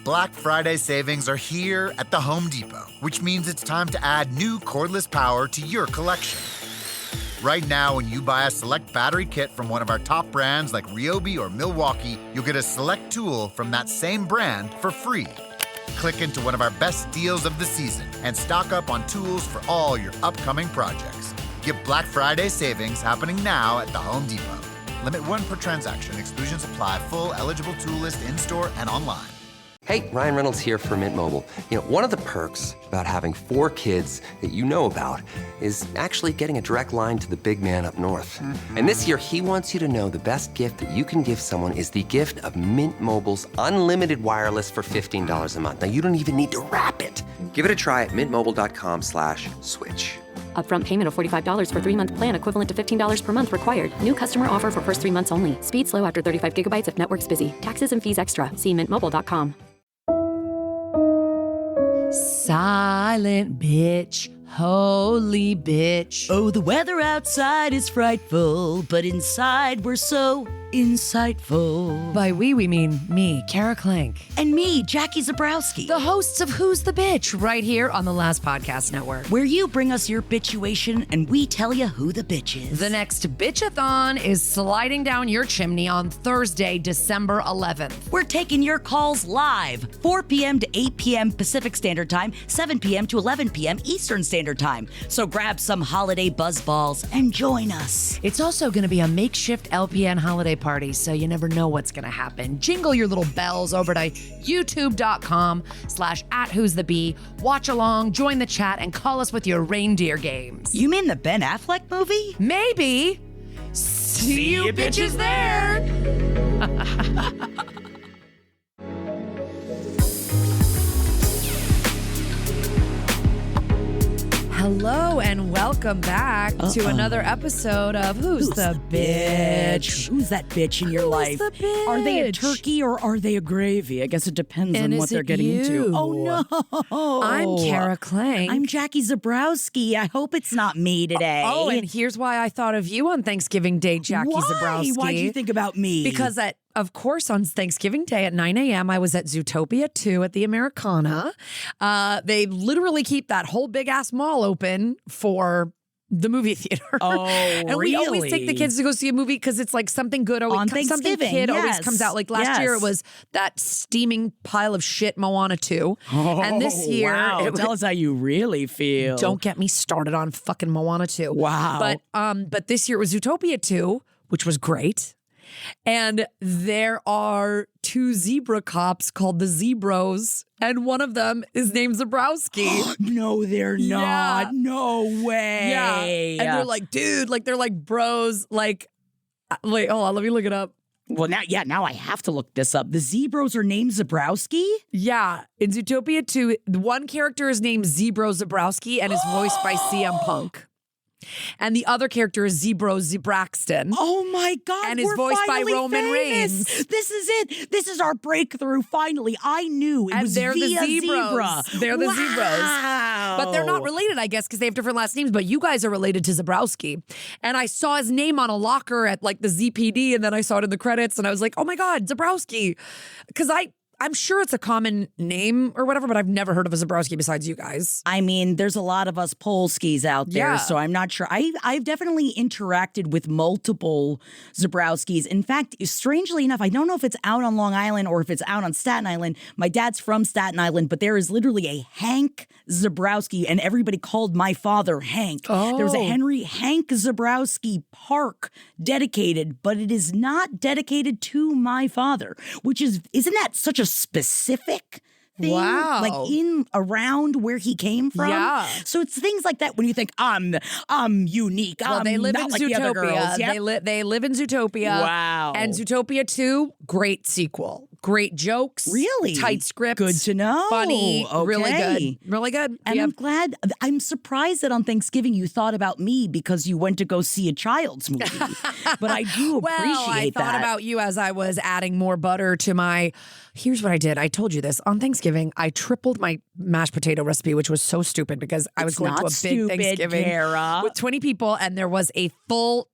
Black Friday savings are here at the Home Depot, which means it's time to add new cordless power to your collection. Right now, when you buy a select battery kit from one of our top brands like Ryobi or Milwaukee, you'll get a select tool from that same brand for free. Click into one of our best deals of the season and stock up on tools for all your upcoming projects. Get Black Friday savings happening now at the Home Depot. Limit 1 per transaction. Exclusions apply. Full eligible tool list in-store and online. Hey, Ryan Reynolds here from Mint Mobile. You know, one of the perks about having 4 kids that you know about is actually getting a direct line to the big man up north. And this year, he wants you to know the best gift that you can give someone is the gift of Mint Mobile's unlimited wireless for $15 a month. Now, you don't even need to wrap it. Give it a try at mintmobile.com/switch. Upfront payment of $45 for 3-month plan equivalent to $15 per month required. New customer offer for first 3 months only. Speed slow after 35 gigabytes if network's busy. Taxes and fees extra. See mintmobile.com. Silent bitch, holy bitch. Oh, the weather outside is frightful, but inside we're so insightful. By we mean me, Kara Clank. And me, Jackie Zebrowski. The hosts of Who's the Bitch, right here on the Last Podcast Network. Where you bring us your bitchuation and we tell you who the bitch is. The next bitchathon is sliding down your chimney on Thursday, December 11th. We're taking your calls live, 4 p.m. to 8 p.m. Pacific Standard Time, 7 p.m. to 11 p.m. Eastern Standard Time. So grab some holiday buzzballs and join us. It's also going to be a makeshift LPN holiday party, so you never know what's going to happen. Jingle your little bells over to youtube.com/@who'sthebee. Watch along, join the chat, and call us with your reindeer games. You mean the Ben Affleck movie? Maybe. See you bitches there. Hello and welcome back to another episode of Who's the Bitch? Who's that bitch in your life? The bitch? Are they a turkey or are they a gravy? I guess it depends on what they're getting into. Oh, no. I'm Kara Clank. I'm Jackie Zebrowski. I hope it's not me today. Oh, and here's why I thought of you on Thanksgiving Day, Jackie Zebrowski. Why'd you think about me? Because of course, on Thanksgiving Day at 9 a.m., I was at Zootopia 2 at the Americana. They literally keep that whole big-ass mall open for the movie theater. Oh, and we always take the kids to go see a movie because it's like something good always on something kid always comes out. Like last year, it was that steaming pile of shit Moana 2. And this year, tell us how you really feel. Don't get me started on fucking Moana 2. Wow. But this year it was Zootopia 2, which was great. And there are 2 zebra cops called the Zebros, and one of them is named Zebrowski. No, they're not. Yeah. No way. Yeah. And they're like, dude, like they're like bros. Like, wait, hold on, let me look it up. Well, now I have to look this up. The Zebros are named Zebrowski? Yeah. In Zootopia 2, the one character is named Zebro Zebrowski and is voiced by CM Punk. And the other character is Zebraxton. Oh my God. And is voiced by Roman famous. Reigns. This is it. This is our breakthrough. Finally, I knew it was they're via the Zebras. Zebra. They're the Zebras. But they're not related, I guess, because they have different last names. But you guys are related to Zebrowski. And I saw his name on a locker at like the ZPD, and then I saw it in the credits, and I was like, oh my God, Zebrowski. Because I'm sure it's a common name or whatever, but I've never heard of a Zebrowski besides you guys. I mean, there's a lot of us Polskis out there, so I'm not sure. I've definitely interacted with multiple Zebrowskis. In fact, strangely enough, I don't know if it's out on Long Island or if it's out on Staten Island. My dad's from Staten Island, but there is literally a Hank Zebrowski, and everybody called my father Hank. Oh. There was a Hank Zebrowski Park dedicated, but it is not dedicated to my father, which isn't that such a specific thing? Wow. Like in around where he came from. Yeah. So it's things like that when you think I'm unique. Well, they live in like the other girls. Zootopia. Yep. They live in Zootopia. Wow. And Zootopia 2, great sequel. Great jokes. Really? Tight script. Good to know. Funny. Okay. Really good. Really good. And I'm surprised that on Thanksgiving you thought about me because you went to go see a child's movie. But I do appreciate well, I thought about you as I was adding more butter to my... Here's what I did. I told you this. On Thanksgiving, I tripled my mashed potato recipe, which was so stupid because I was going to a big Thanksgiving Kara. with 20 people, and there was a full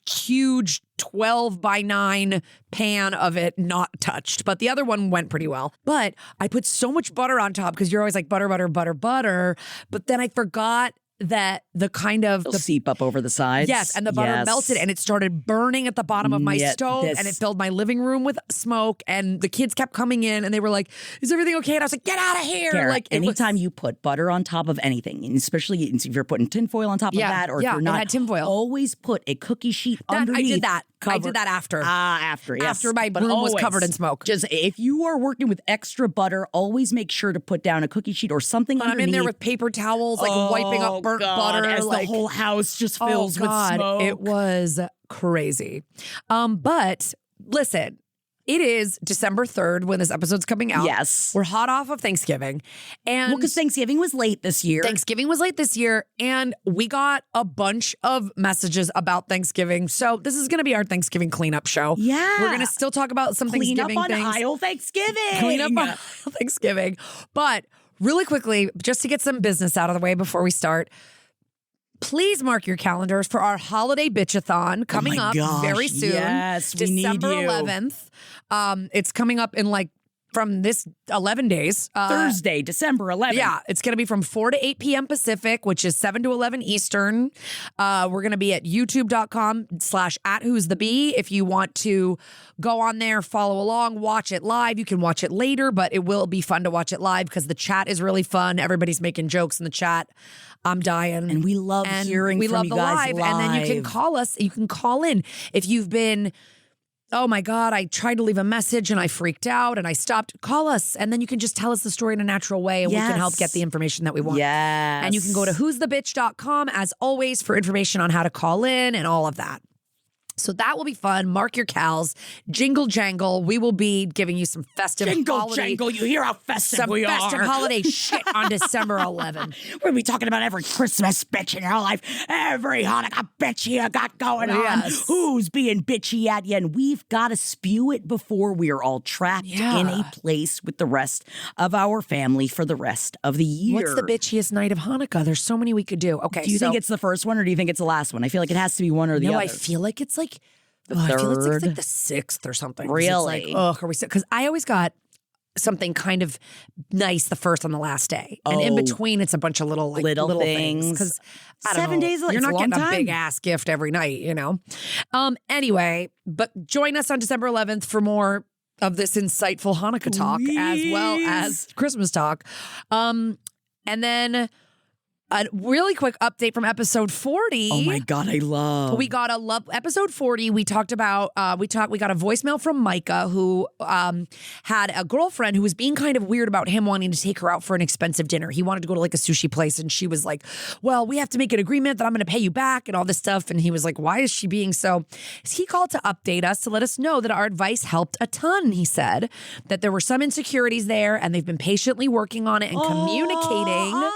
huge 12 by 9 pan of it not touched. But the other one went pretty well. But I put so much butter on top because you're always like butter, butter, butter, butter. But then I forgot that the kind of It'll seep up over the sides. Yes, and the butter melted and it started burning at the bottom of my stove and it filled my living room with smoke and the kids kept coming in and they were like, is everything okay? And I was like, get out of here. Kara, like anytime you put butter on top of anything, and especially if you're putting tinfoil on top of that or if you're not, had tinfoil. Always put a cookie sheet underneath. I did that. I did that after. After, yes. After my room was covered in smoke. Just if you are working with extra butter, always make sure to put down a cookie sheet or something underneath. I'm in there with paper towels, like wiping up burnt butter. As like, the whole house just fills with smoke. It was crazy. But listen, it is December 3rd when this episode's coming out. Yes. We're hot off of Thanksgiving. And because Thanksgiving was late this year. And we got a bunch of messages about Thanksgiving. So this is going to be our Thanksgiving cleanup show. Yeah. We're going to still talk about some Clean Thanksgiving up on things. aisle Thanksgiving. Clean up on aisle Thanksgiving. But really quickly, just to get some business out of the way before we start, please mark your calendars for our holiday bitchathon coming up very soon. Yes, we December need you. 11th. It's coming up in from this 11 days. Thursday, December 11th. Yeah, it's going to be from 4 to 8 p.m. Pacific, which is 7 to 11 Eastern. We're going to be at youtube.com/@who'sthebee. If you want to go on there, follow along, watch it live. You can watch it later, but it will be fun to watch it live because the chat is really fun. Everybody's making jokes in the chat. I'm dying. And we love hearing we from love you the guys live. And then you can call us. You can call in if you've been, oh my God, I tried to leave a message and I freaked out and I stopped. Call us. And then you can just tell us the story in a natural way and we can help get the information that we want. Yes. And you can go to who'sthebitch.com as always for information on how to call in and all of that. So that will be fun. Mark your cals. Jingle jangle. We will be giving you some festive holiday. Jingle, you hear how festive we are. Some festive holiday shit on December 11th. We're going to be talking about every Christmas bitch in your life, every Hanukkah bitch you got going on, who's being bitchy at you, and we've got to spew it before we are all trapped in a place with the rest of our family for the rest of the year. What's the bitchiest night of Hanukkah? There's so many we could do. Okay, do you think it's the first one or do you think it's the last one? I feel like it has to be one or the other. No, I feel like it's like the I third. feel it's like the 6th or something. Really? It's like, are we? Because I always got something kind of nice the first and the last day, and in between it's a bunch of little things. Because 7 days, you're not getting a big ass gift every night, you know. Anyway, but join us on December 11th for more of this insightful Hanukkah talk as well as Christmas talk, and then. A really quick update from episode 40. Oh my God, I love. We got episode 40. We talked about we got a voicemail from Micah who had a girlfriend who was being kind of weird about him wanting to take her out for an expensive dinner. He wanted to go to like a sushi place and she was like, "Well, we have to make an agreement that I'm going to pay you back and all this stuff." And he was like, "Why is she being so?" He called to update us to let us know that our advice helped a ton. He said that there were some insecurities there and they've been patiently working on it and communicating.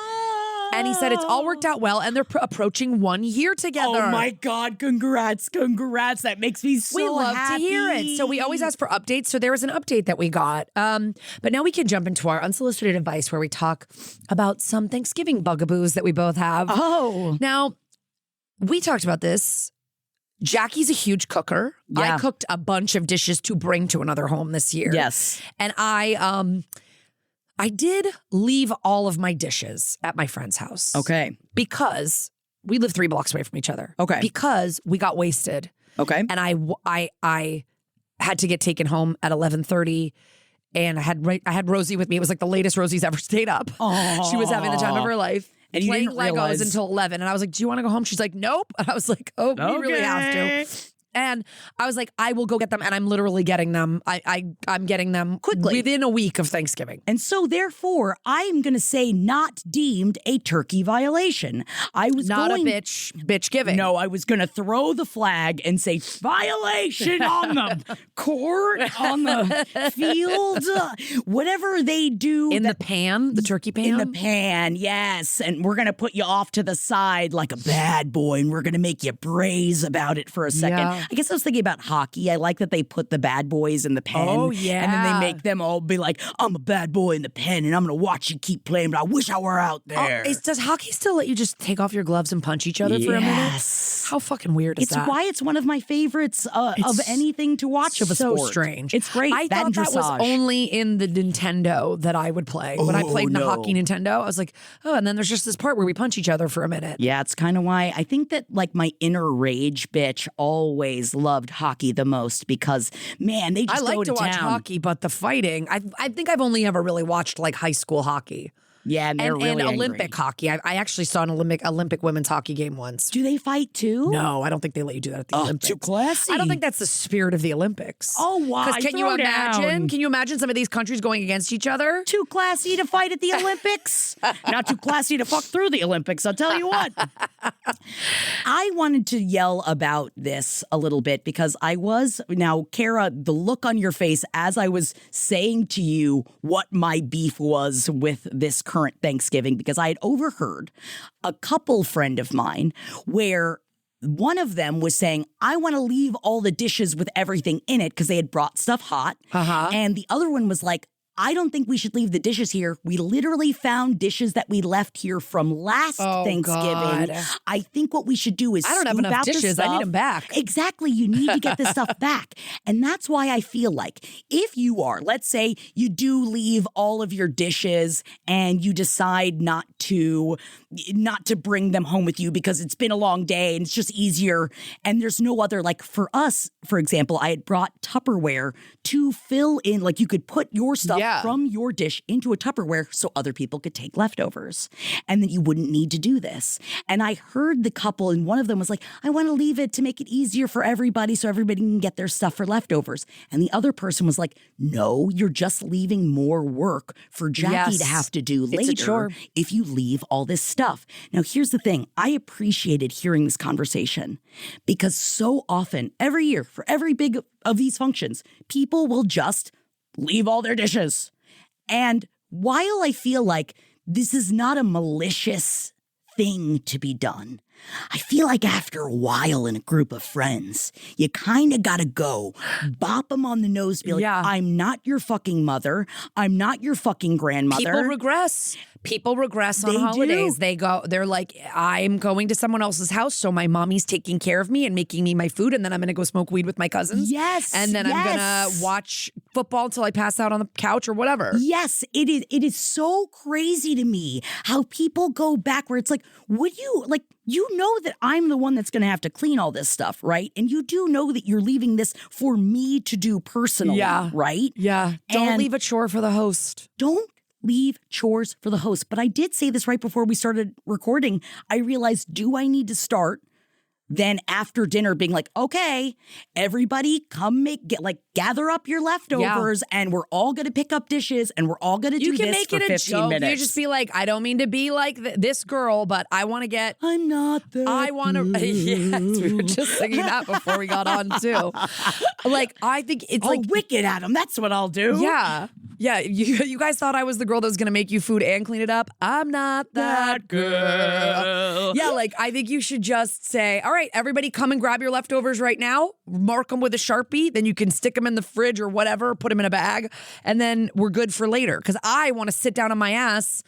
And he said it's all worked out well, and they're approaching 1 year together. Oh my God! Congrats! That makes me so happy. We love to hear it. So we always ask for updates. So there was an update that we got. But now we can jump into our unsolicited advice, where we talk about some Thanksgiving bugaboos that we both have. Oh, now we talked about this. Jackie's a huge cooker. Yeah. I cooked a bunch of dishes to bring to another home this year. Yes, and I did leave all of my dishes at my friend's house. Okay. Because we live 3 blocks away from each other. Okay. Because we got wasted. Okay. And I had to get taken home at 11:30 and I had Rosie with me. It was like the latest Rosie's ever stayed up. Aww. She was having the time of her life. And you playing didn't Legos realize until 11. And I was like, "Do you want to go home?" She's like, "Nope." And I was like, "Oh, we really have to." And I was like, I will go get them. And I'm literally getting them. I'm getting them quickly within a week of Thanksgiving. And so therefore, I'm going to say not deemed a turkey violation. I was not a bitch giving. No, I was going to throw the flag and say violation on the court, on the field, whatever they do. In the pan, the turkey pan? In the pan, yes. And we're going to put you off to the side like a bad boy and we're going to make you braise about it for a second. Yeah. I guess I was thinking about hockey. I like that they put the bad boys in the pen. Oh, yeah. And then they make them all be like, I'm a bad boy in the pen and I'm going to watch you keep playing, but I wish I were out there. Does hockey still let you just take off your gloves and punch each other for a minute? Yes. How fucking weird is It's that? why it's one of my favorites of anything to watch of a so sport. strange. It's great. I thought and that was dressage. only in the Nintendo that I would play. When I played the hockey Nintendo, I was like, oh, and then there's just this part where we punch each other for a minute. Yeah, it's kind of why I think that like my inner rage bitch always loved hockey the most because, man, they just I like go to watch town. hockey, but the fighting, I think I've only ever really watched like high school hockey. Yeah, and they're really and angry. Olympic hockey. I actually saw an Olympic women's hockey game once. Do they fight too? No, I don't think they let you do that at the Olympics. Too classy. I don't think that's the spirit of the Olympics. Oh, why? Because can you Throw imagine? down. Can you imagine some of these countries going against each other? Too classy to fight at the Olympics. Not too classy to fuck through the Olympics, I'll tell you what. I wanted to yell about this a little bit because now, Kara, the look on your face as I was saying to you what my beef was with this current Thanksgiving, because I had overheard a couple friend of mine where one of them was saying, I want to leave all the dishes with everything in it because they had brought stuff hot. And the other one was like, I don't think we should leave the dishes here. We literally found dishes that we left here from last Thanksgiving. God. I think what we should do is I don't have scoop enough out the dishes. I need stuff. them back. Exactly. You need to get this stuff back. And that's why I feel like if you are, let's say you do leave all of your dishes and you decide not to bring them home with you because it's been a long day and it's just easier. And there's no other, like for us, for example, I had brought Tupperware to fill in, like you could put your stuff from your dish into a Tupperware so other people could take leftovers. And then you wouldn't need to do this. And I heard the couple, and one of them was like, I want to leave it to make it easier for everybody so everybody can get their stuff for leftovers. And the other person was like, no, you're just leaving more work for Jackie to have to do It's a chore. later if you leave all this stuff. Now, here's the thing. I appreciated hearing this conversation because so often, every year, for every big of these functions, people will just leave all their dishes. And while I feel like this is not a malicious thing to be done, I feel like after a while in a group of friends, you kind of got to go bop them on the nose, be like, I'm not your fucking mother. I'm not your fucking grandmother. People regress. People regress on holidays. They're like, I'm going to someone else's house, so my mommy's taking care of me and making me my food, and then I'm going to go smoke weed with my cousins. Yes. And then I'm going to watch football until I pass out on the couch or whatever. Yes, it is. It is so crazy to me how people go back where it's like, would you, like, you know that I'm the one that's going to have to clean all this stuff, right? And you do know that you're leaving this for me to do personally, right? Yeah. Don't And leave a chore for the host. Don't leave chores for the host. But I did say this right before we started recording. I realized, do I need to start then after dinner being like, okay, everybody come gather up your leftovers and we're all going to pick up dishes and we're all going to do this for 15 minutes. You just be like, I don't mean to be like this girl, but I want to get. I'm not that I want to. Yes, we were just singing that before we got on too. Like, I think it's like wicked, Adam. That's what I'll do. Yeah. Yeah, you guys thought I was the girl that was going to make you food and clean it up. I'm not that girl. Yeah, like, I think you should just say, all right, everybody come and grab your leftovers right now. Mark them with a Sharpie. Then you can stick them in the fridge or whatever, put them in a bag. And then we're good for later. Because I want to sit down on my ass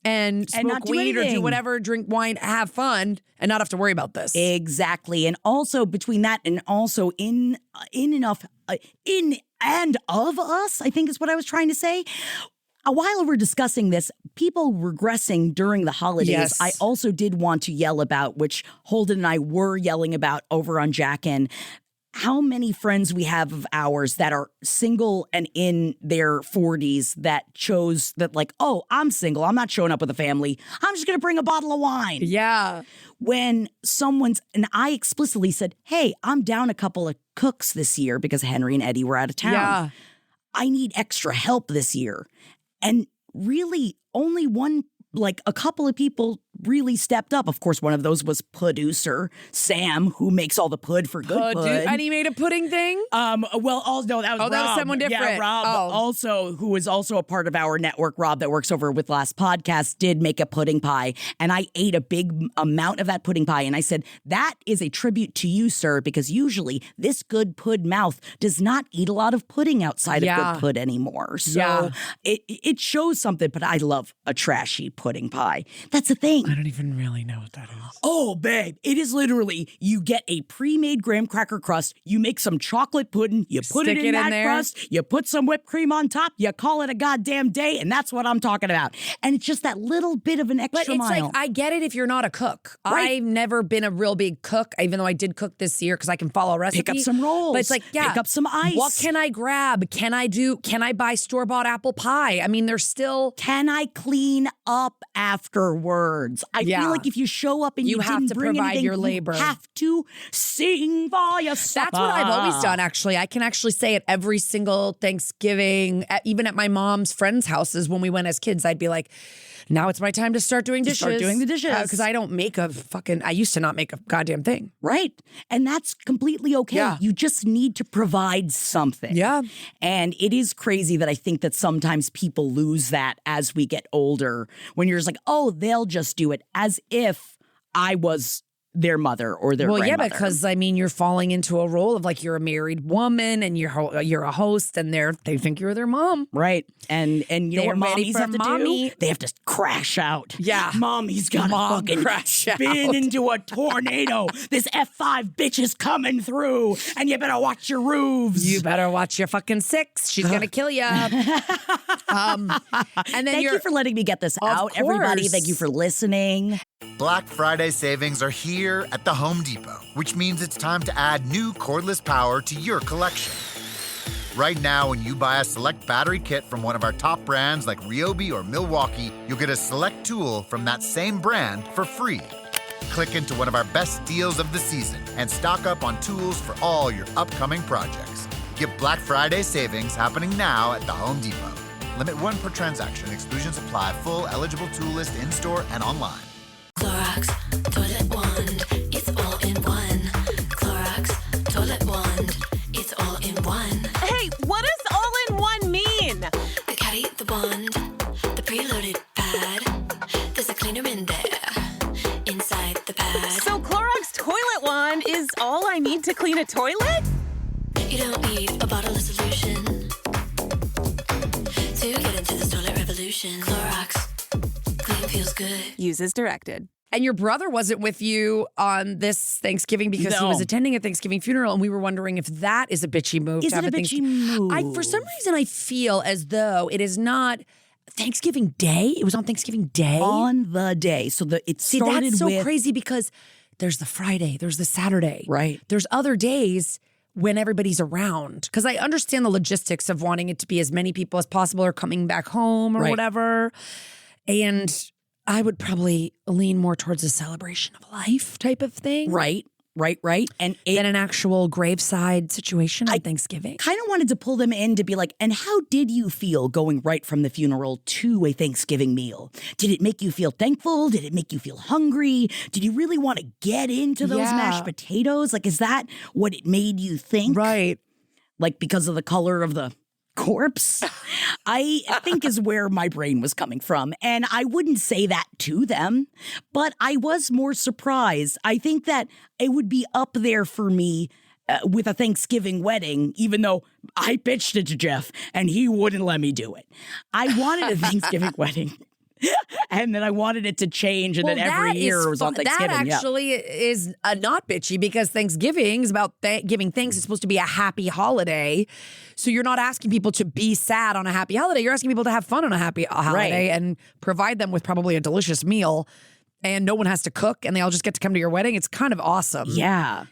and smoke not do weed or anything. do whatever, drink wine, have fun, and not have to worry about this. Exactly. And also between that and also in and of us, I think is what I was trying to say. While we're discussing this, people regressing during the holidays, Yes. I also did want to yell about, which Holden and I were yelling about over on Jackin', how many friends we have of ours that are single and in their 40s that chose that like, oh, I'm single. I'm not showing up with a family. I'm just going to bring a bottle of wine. Yeah. When and I explicitly said, hey, I'm down a couple of cooks this year because Henry and Eddie were out of town. Yeah. I need extra help this year. And really only one like a couple of people really stepped up. Of course, one of those was producer Sam, who makes all the pud for Good Pud. And he made a pudding thing? No, that was Rob. That was someone different. Yeah, Rob also, who is also a part of our network, Rob, that works over with Last Podcast, did make a pudding pie. And I ate a big amount of that pudding pie. And I said, that is a tribute to you, sir, because usually this Good Pud mouth does not eat a lot of pudding outside of Good Pud anymore. So it shows something, but I love a trashy pudding pie. That's the thing. I don't even really know what that is. Oh, babe, it is literally, you get a pre-made graham cracker crust, you make some chocolate pudding, you put it in that crust, you put some whipped cream on top, you call it a goddamn day, and that's what I'm talking about. And it's just that little bit of an extra mile. But it's like, I get it if you're not a cook. Right. I've never been a real big cook, even though I did cook this year because I can follow a recipe. Pick up some rolls. But it's like, pick up some ice. What can I grab? Can I buy store-bought apple pie? I mean, there's still... Can I clean up afterwards? I feel like if you show up and you have didn't to bring provide anything, your labor. You have to sing for yourself. That's what I've always done, actually. I can actually say at every single Thanksgiving, even at my mom's friends' houses when we went as kids, I'd be like, now it's my time to start doing dishes. Start doing the dishes. Because I don't make I used to not make a goddamn thing. Right. And that's completely okay. Yeah. You just need to provide something. Yeah. And it is crazy that I think that sometimes people lose that as we get older, when you're just like, oh, they'll just do it, as if I was their mother or their grandmother. Well, yeah, because I mean, you're falling into a role of like you're a married woman and you're a host, and they think you're their mom, right? And you know what mommies have to do? They have to crash out. Yeah, mommy's gotta fucking spin into a tornado. This F5 bitch is coming through, and you better watch your roofs. You better watch your fucking six. She's gonna kill you. And then thank you for letting me get this out, everybody. Thank you for listening. Black Friday savings are here at the Home Depot, which means it's time to add new cordless power to your collection. Right now, when you buy a select battery kit from one of our top brands like Ryobi or Milwaukee, you'll get a select tool from that same brand for free. Click into one of our best deals of the season and stock up on tools for all your upcoming projects. Get Black Friday savings happening now at the Home Depot. Limit 1 per transaction. Exclusions apply. Full eligible tool list in-store and online. Clorox Toilet Wand, it's all in one. Clorox Toilet Wand, it's all in one. Hey, what does all in one mean? The caddy, the wand, the preloaded pad. There's a cleaner in there, inside the pad. So Clorox Toilet Wand is all I need to clean a toilet? You don't need a bottle of solution to get into this toilet revolution. Clorox, clean feels good. Use as directed. And your brother wasn't with you on this Thanksgiving because he was attending a Thanksgiving funeral, and we were wondering if that is a bitchy move. Is it a bitchy move? For some reason, I feel as though it is not Thanksgiving Day. It was on Thanksgiving Day. On the day. So it started that's so with... crazy because there's the Friday, there's the Saturday. Right. There's other days when everybody's around. Because I understand the logistics of wanting it to be as many people as possible or coming back home or whatever. And I would probably lean more towards a celebration of life type of thing. Right. And than an actual graveside situation on Thanksgiving. Kind of wanted to pull them in to be like, and how did you feel going right from the funeral to a Thanksgiving meal? Did it make you feel thankful? Did it make you feel hungry? Did you really want to get into those mashed potatoes? Like, is that what it made you think? Right. Like, because of the color of the corpse, I think is where my brain was coming from. And I wouldn't say that to them, but I was more surprised. I think that it would be up there for me with a Thanksgiving wedding, even though I pitched it to Jeff and he wouldn't let me do it. I wanted a Thanksgiving wedding. And then I wanted it to change, and then every year it was on Thanksgiving. That actually is not bitchy, because Thanksgiving is about giving thanks. It's supposed to be a happy holiday. So you're not asking people to be sad on a happy holiday. You're asking people to have fun on a happy holiday and provide them with probably a delicious meal. And no one has to cook, and they all just get to come to your wedding. It's kind of awesome. Yeah.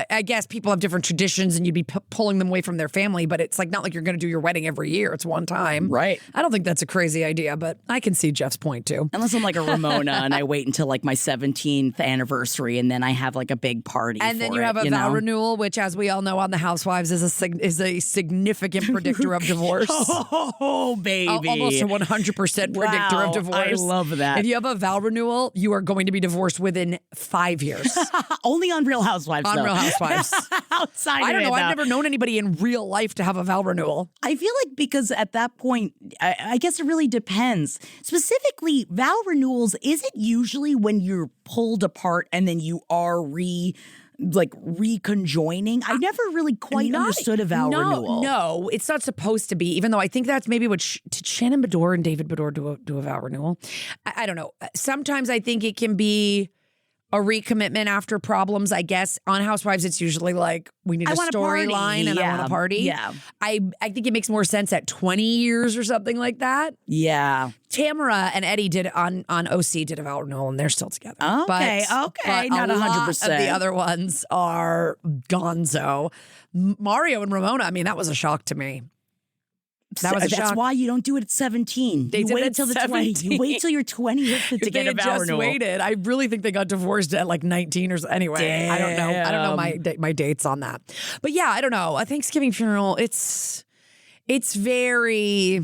I guess people have different traditions and you'd be pulling them away from their family, but it's like not like you're going to do your wedding every year. It's one time. Right. I don't think that's a crazy idea, but I can see Jeff's point too. Unless I'm like a Ramona and I wait until like my 17th anniversary and then I have like a big party. And then for you have a it, vow know? renewal, which, as we all know on The Housewives, is a significant predictor of divorce. Oh, baby. Almost a 100% predictor Wow, of divorce. I love that. If you have a vow renewal, you are going to be divorced within 5 years. Only on Real Housewives, On though. Real Housewives. Outside I of don't it, know. I've though. never known anybody in real life to have a vow renewal. I feel like because at that point, I guess it really depends. Specifically, vow renewals, is it usually when you're pulled apart and then you are reconjoining? I never really quite understood a vow renewal. No, it's not supposed to be, even though I think that's maybe what did Shannon Bedore and David Bedore do a vow renewal? I don't know. Sometimes I think it can be a recommitment after problems, I guess. On Housewives, it's usually like, we need a storyline and I want a party. Yeah. I think it makes more sense at 20 years or something like that. Yeah. Tamara and Eddie did on OC did a vow renewal and they're still together. Okay, but not a lot 100%. of the other ones are gonzo. Mario and Ramona, I mean, that was a shock to me. That was a That's shock. why you don't do it at 17. They you did wait it at till the 20. 17. You wait till you're 20 to If get they a had vow just renewal. waited, I really think they got divorced at like 19 or so. Anyway, I don't know my dates on that. But yeah, I don't know. A Thanksgiving funeral, it's very...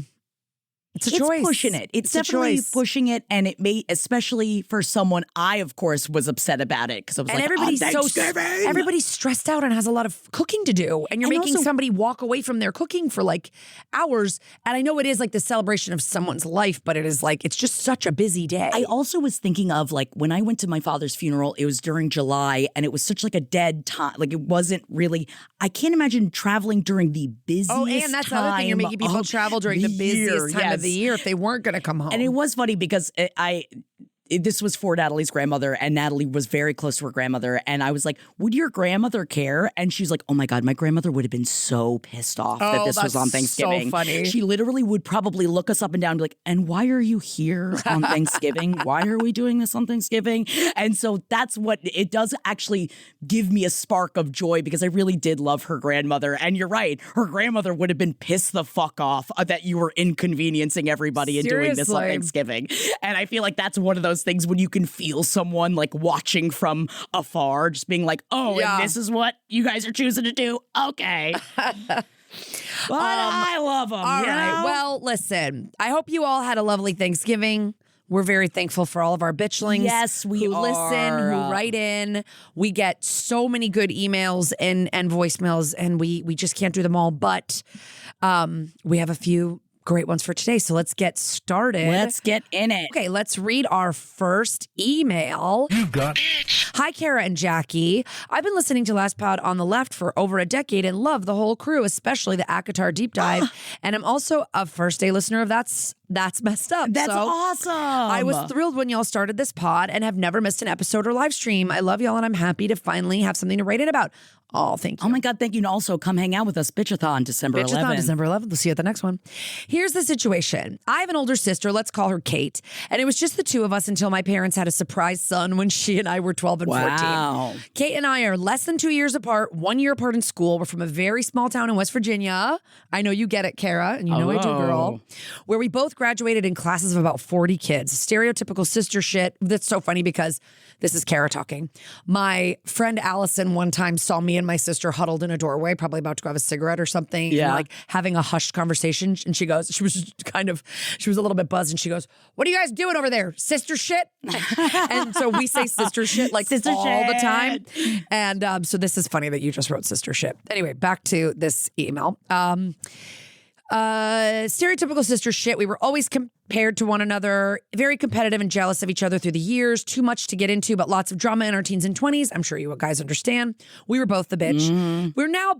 It's a choice. Pushing it. It's a definitely choice. pushing it, and it may, especially for someone. I, of course, was upset about it because I was And like, everybody's on Thanksgiving. everybody's stressed out and has a lot of cooking to do, and you're And making also- somebody walk away from their cooking for like hours. And I know it is like the celebration of someone's life, but it is like it's just such a busy day. I also was thinking of like when I went to my father's funeral, it was during July and it was such like a dead time. Like it wasn't really, I can't imagine traveling during the busiest Oh, and that's the other thing. You're making people of travel during the busiest time of the yes. year if they weren't going to come home. And it was funny because this was for Natalie's grandmother, and Natalie was very close to her grandmother. And I was like, would your grandmother care? And she's like, oh my God, my grandmother would have been so pissed off that this was on Thanksgiving. So funny. She literally would probably look us up and down and be like, and why are you here on Thanksgiving? Why are we doing this on Thanksgiving? And so that's what it does actually give me a spark of joy because I really did love her grandmother. And you're right, her grandmother would have been pissed the fuck off that you were inconveniencing everybody and doing this on Seriously. Thanksgiving. And I feel like that's one of those things when you can feel someone like watching from afar, just being like, oh, Yeah. and this is what you guys are choosing to do? Okay. But I love them. All right. Well, listen, I hope you all had a lovely Thanksgiving. We're very thankful for all of our bitchlings. Yes, we who listen, are. who write in. We get so many good emails and voicemails, and we just can't do them all. But we have a few great ones for today. So let's get started. Let's get in it. Okay, let's read our first email. Hi, Kara and Jackie. I've been listening to Last Pod on the Left for over a decade and love the whole crew, especially the Akatar deep dive. And I'm also a first day listener of That's Messed Up. That's So awesome. I was thrilled when y'all started this pod and have never missed an episode or live stream. I love y'all and I'm happy to finally have something to write in about. Oh, thank you. Oh my God, thank you. And also come hang out with us, Bitchathon, December 11th. Bitchathon, December 11th. We'll see you at the next one. Here's the situation. I have an older sister. Let's call her Kate. And it was just the two of us until my parents had a surprise son when she and I were 12 and 14. Kate and I are less than 2 years apart, 1 year apart in school. We're from a very small town in West Virginia. I know you get it, Kara, and you know I do, girl. Where we both graduated in classes of about 40 kids. Stereotypical sister shit. That's so funny because this is Kara talking. My friend Allison one time saw me and my sister huddled in a doorway, probably about to go have a cigarette or something, and like having a hushed conversation. And she goes, she was a little bit buzzed, and she goes, "What are you guys doing over there? Sister shit?" And so we say sister shit like Sister all shit. the time. And so this is funny that you just wrote sister shit. Anyway, back to this email. Stereotypical sister shit. We were always compared to one another, very competitive and jealous of each other through the years. Too much to get into, but lots of drama in our teens and 20s. I'm sure you guys understand. We were both the bitch. We're now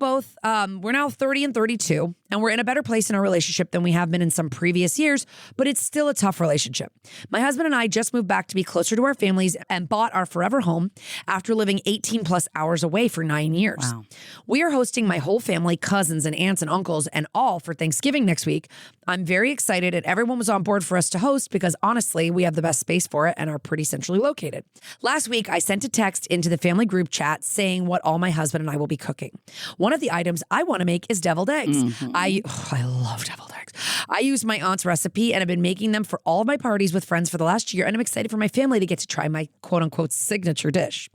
30 and 32, and we're in a better place in our relationship than we have been in some previous years, but it's still a tough relationship. My husband and I just moved back to be closer to our families and bought our forever home after living 18 plus hours away for 9 years. Wow. We are hosting my whole family, cousins and aunts and uncles and all for Thanksgiving next week. I'm very excited and everyone was on board for us to host because honestly, we have the best space for it and are pretty centrally located. Last week, I sent a text into the family group chat saying what all my husband and I will be cooking. One of the items I want to make is deviled eggs. I love deviled eggs. I used my aunt's recipe and have been making them for all of my parties with friends for the last year, and I'm excited for my family to get to try my quote-unquote signature dish.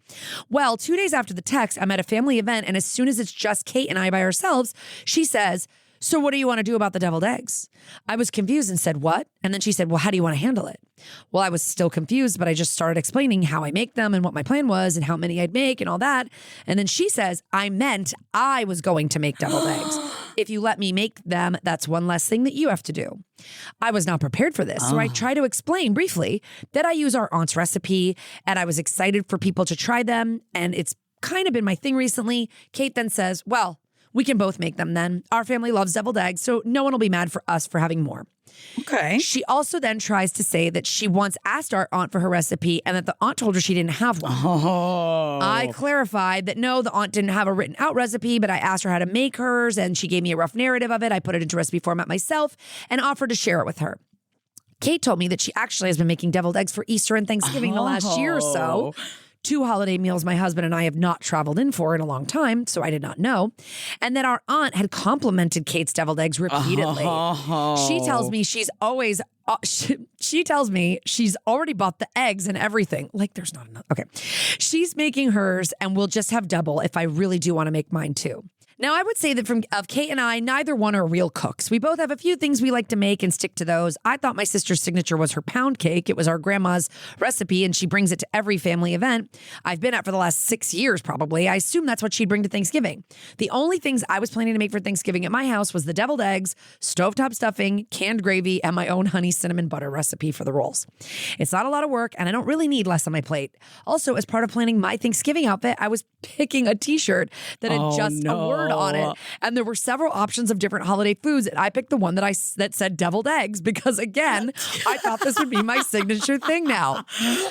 Well, 2 days after the text, I'm at a family event, and as soon as it's just Kate and I by ourselves, she says, "So what do you want to do about the deviled eggs?" I was confused and said, "What?" And then she said, "Well, how do you want to handle it?" Well, I was still confused, but I just started explaining how I make them and what my plan was and how many I'd make and all that. And then she says, "I meant I was going to make deviled eggs. If you let me make them, that's one less thing that you have to do." I was not prepared for this, so I try to explain briefly that I use our aunt's recipe and I was excited for people to try them, and it's kind of been my thing recently. Kate then says, "Well, we can both make them then. Our family loves deviled eggs, so no one will be mad for us for having more." Okay. She also then tries to say that she once asked our aunt for her recipe and that the aunt told her she didn't have one. I clarified that no, the aunt didn't have a written out recipe, but I asked her how to make hers and she gave me a rough narrative of it. I put it into recipe format myself and offered to share it with her. Kate told me that she actually has been making deviled eggs for Easter and Thanksgiving the last year or so. 2 holiday meals my husband and I have not traveled in for in a long time, so I did not know. And that our aunt had complimented Kate's deviled eggs repeatedly. She tells me she's always, she tells me she's already bought the eggs and everything. Like there's not enough. Okay. She's making hers and we'll just have double if I really do want to make mine too. Now, I would say that of Kate and I, neither one are real cooks. We both have a few things we like to make and stick to those. I thought my sister's signature was her pound cake. It was our grandma's recipe, and she brings it to every family event I've been at for the last 6 years, probably. I assume that's what she'd bring to Thanksgiving. The only things I was planning to make for Thanksgiving at my house was the deviled eggs, stovetop stuffing, canned gravy, and my own honey cinnamon butter recipe for the rolls. It's not a lot of work, and I don't really need less on my plate. Also, as part of planning my Thanksgiving outfit, I was picking a t-shirt that had a word on it, and there were several options of different holiday foods, and I picked the one that said deviled eggs because again I thought this would be my signature thing. Now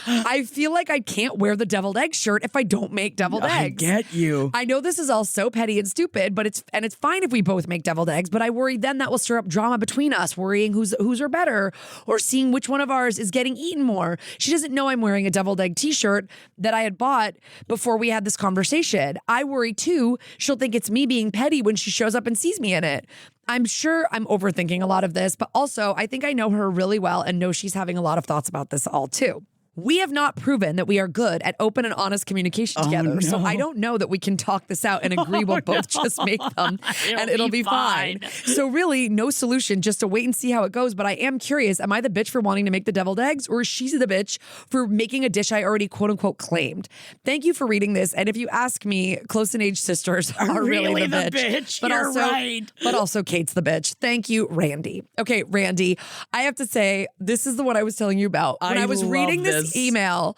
I feel like I can't wear the deviled egg shirt if I don't make deviled eggs. I get you. I know this is all so petty and stupid, but it's fine if we both make deviled eggs, but I worry then that will stir up drama between us, worrying who's are better or seeing which one of ours is getting eaten more. She doesn't know I'm wearing a deviled egg t-shirt that I had bought before we had this conversation. I worry too she'll think it's me being petty when she shows up and sees me in it. I'm sure I'm overthinking a lot of this, but also I think I know her really well and know she's having a lot of thoughts about this all too. We have not proven that we are good at open and honest communication together. So I don't know that we can talk this out and agree we'll both just make them and it'll be fine. So really no solution, just to wait and see how it goes. But I am curious, am I the bitch for wanting to make the deviled eggs or is she the bitch for making a dish I already quote unquote claimed? Thank you for reading this. And if you ask me, close in age sisters are really the bitch. But You're also, right. But also Kate's the bitch. Thank you, Randy. Okay, Randy, I have to say, this is the one I was telling you about. When I was reading this email,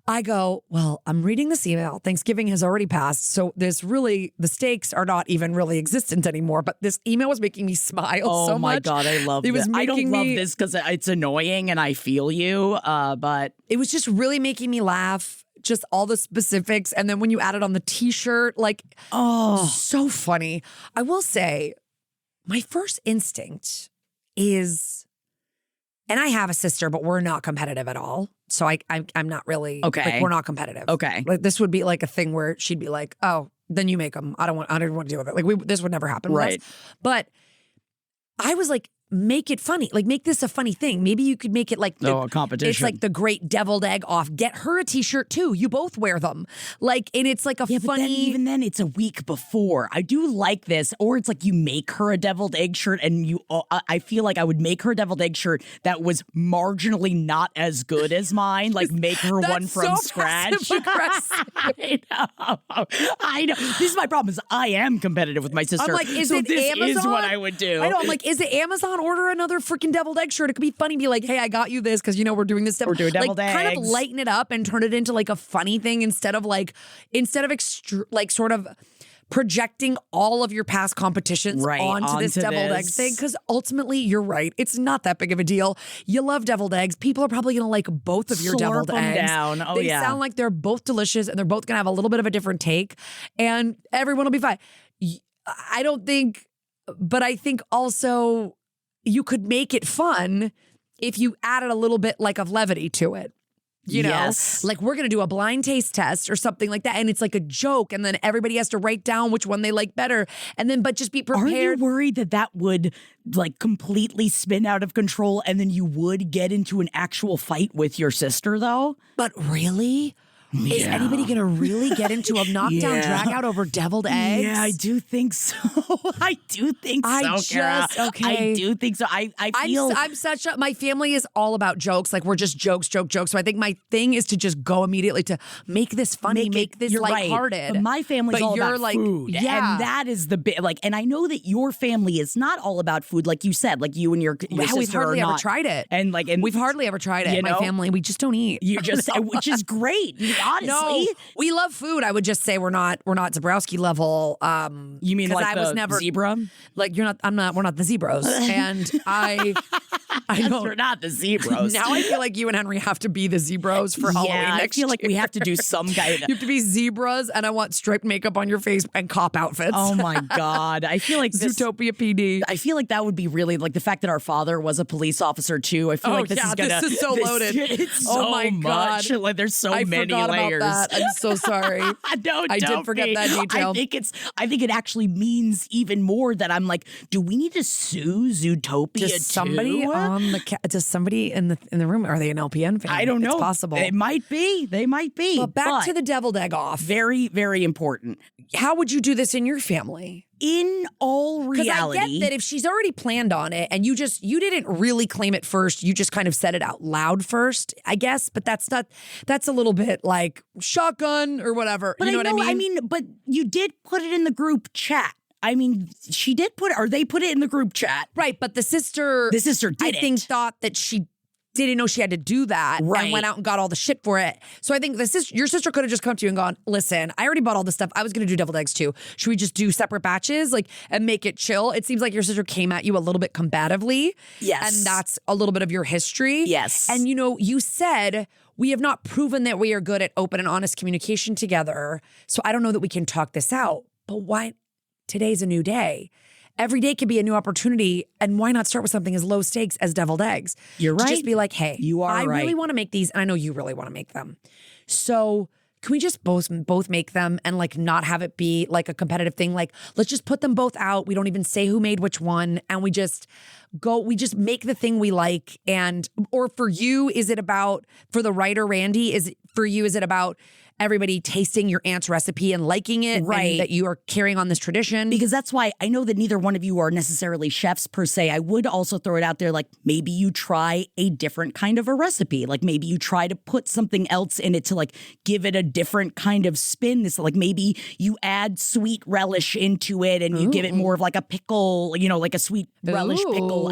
I go, well, I'm reading this email. Thanksgiving has already passed. So the stakes are not even really existent anymore. But this email was making me smile so much. Oh my God, I love it. I don't love this because it's annoying and I feel you. But it was just really making me laugh. Just all the specifics. And then when you add it on the t-shirt, so funny. I will say my first instinct is, and I have a sister, but we're not competitive at all. So I'm not really, okay. We're not competitive. Okay. Like this would be like a thing where she'd be like, oh, then you make them. I don't want to deal with it. Like this would never happen. Right. But I was like, make it funny. Like make this a funny thing. Maybe you could make it like a competition. It's like the great deviled egg off. Get her a t-shirt too. You both wear them. Like, and it's like a funny. But then, even then it's a week before. I do like this. Or it's like you make her a deviled egg shirt and I feel like I would make her a deviled egg shirt that was marginally not as good as mine. Like make her one from scratch. I know. This is my problem is I am competitive with my sister. I'm like, this Amazon? Is what I would do. I know. I'm like, is it Amazon? Order another freaking deviled egg shirt. It could be funny. Be like, hey, I got you this because we're doing this stuff. We're doing deviled eggs. Kind of lighten it up and turn it into like a funny thing instead of projecting all of your past competitions onto this deviled egg thing, because ultimately you're right. It's not that big of a deal. You love deviled eggs. People are probably going to like both of your deviled eggs. Down. Oh, they sound like they're both delicious and they're both going to have a little bit of a different take and everyone will be fine. I don't think, but I think also you could make it fun if you added a little bit like of levity to it. You know, like we're going to do a blind taste test or something like that. And it's like a joke. And then everybody has to write down which one they like better. And then, but just be prepared. Are you worried that would like completely spin out of control and then you would get into an actual fight with your sister though? But really? Is anybody going to really get into a knockdown drag out over deviled eggs? Yeah, I do think so. I do think Kara. I do think so. I feel I'm such a, my family is all about jokes. Like we're just jokes. So I think my thing is to just go immediately to make this funny, make this lighthearted. Right. But my family's all about food. Yeah. And that is the bit, like, and I know that your family is not all about food, like you said, like you and your sister we've hardly are ever not. tried it. And we've hardly ever tried it. My family, we just don't eat. You just, which is great. Honestly, no, we love food. I would just say we're not Zebrowski level. You mean like I the was never, zebra? Like we're not the zebras. And I know we're not the zebras. Now I feel like you and Henry have to be the zebras for Halloween next year. I feel like we have to do some kind of. You have to be zebras, and I want striped makeup on your face and cop outfits. Oh my God! I feel like Zootopia PD. I feel like that would be really like the fact that our father was a police officer too. I feel like this is so loaded. It's oh my much. God! Like there's so I many forgot layers. About that. I'm so sorry. I did forget that detail. I think it actually means even more that I'm like, do we need to sue Zootopia? Does somebody on the does somebody in the room? Are they an LPN fan? I don't know. It's possible. They might be. But back to the deviled egg off. Very, very important. How would you do this in your family? In all reality, because I get that if she's already planned on it and you didn't really claim it first, you just kind of said it out loud first, I guess. But that's a little bit like shotgun or whatever. But you know what I mean? But you did put it in the group chat. I mean, she did put it, or they put it in the group chat. Right, but the sister did thought that she didn't know she had to do that and went out and got all the shit for it. So I think your sister could have just come to you and gone, listen, I already bought all this stuff. I was going to do deviled eggs too. Should we just do separate batches and make it chill? It seems like your sister came at you a little bit combatively. Yes. And that's a little bit of your history. Yes. And you said we have not proven that we are good at open and honest communication together. So I don't know that we can talk this out. But why? Today's a new day. Every day can be a new opportunity, and why not start with something as low stakes as deviled eggs? You're right. Just be like, hey, I really want to make these, and I know you really want to make them. So can we just both make them and like not have it be like a competitive thing? Like, let's just put them both out. We don't even say who made which one, and we just make the thing we like. Or for you, is it about, for the writer Randy, is it about everybody tasting your aunt's recipe and liking it, right? And that you are carrying on this tradition? Because that's why I know that neither one of you are necessarily chefs per se. I would also throw it out there, like maybe you try a different kind of a recipe. Like maybe you try to put something else in it to like give it a different kind of spin. This like maybe you add sweet relish into it and you give it more of like a pickle, like a sweet relish pickle.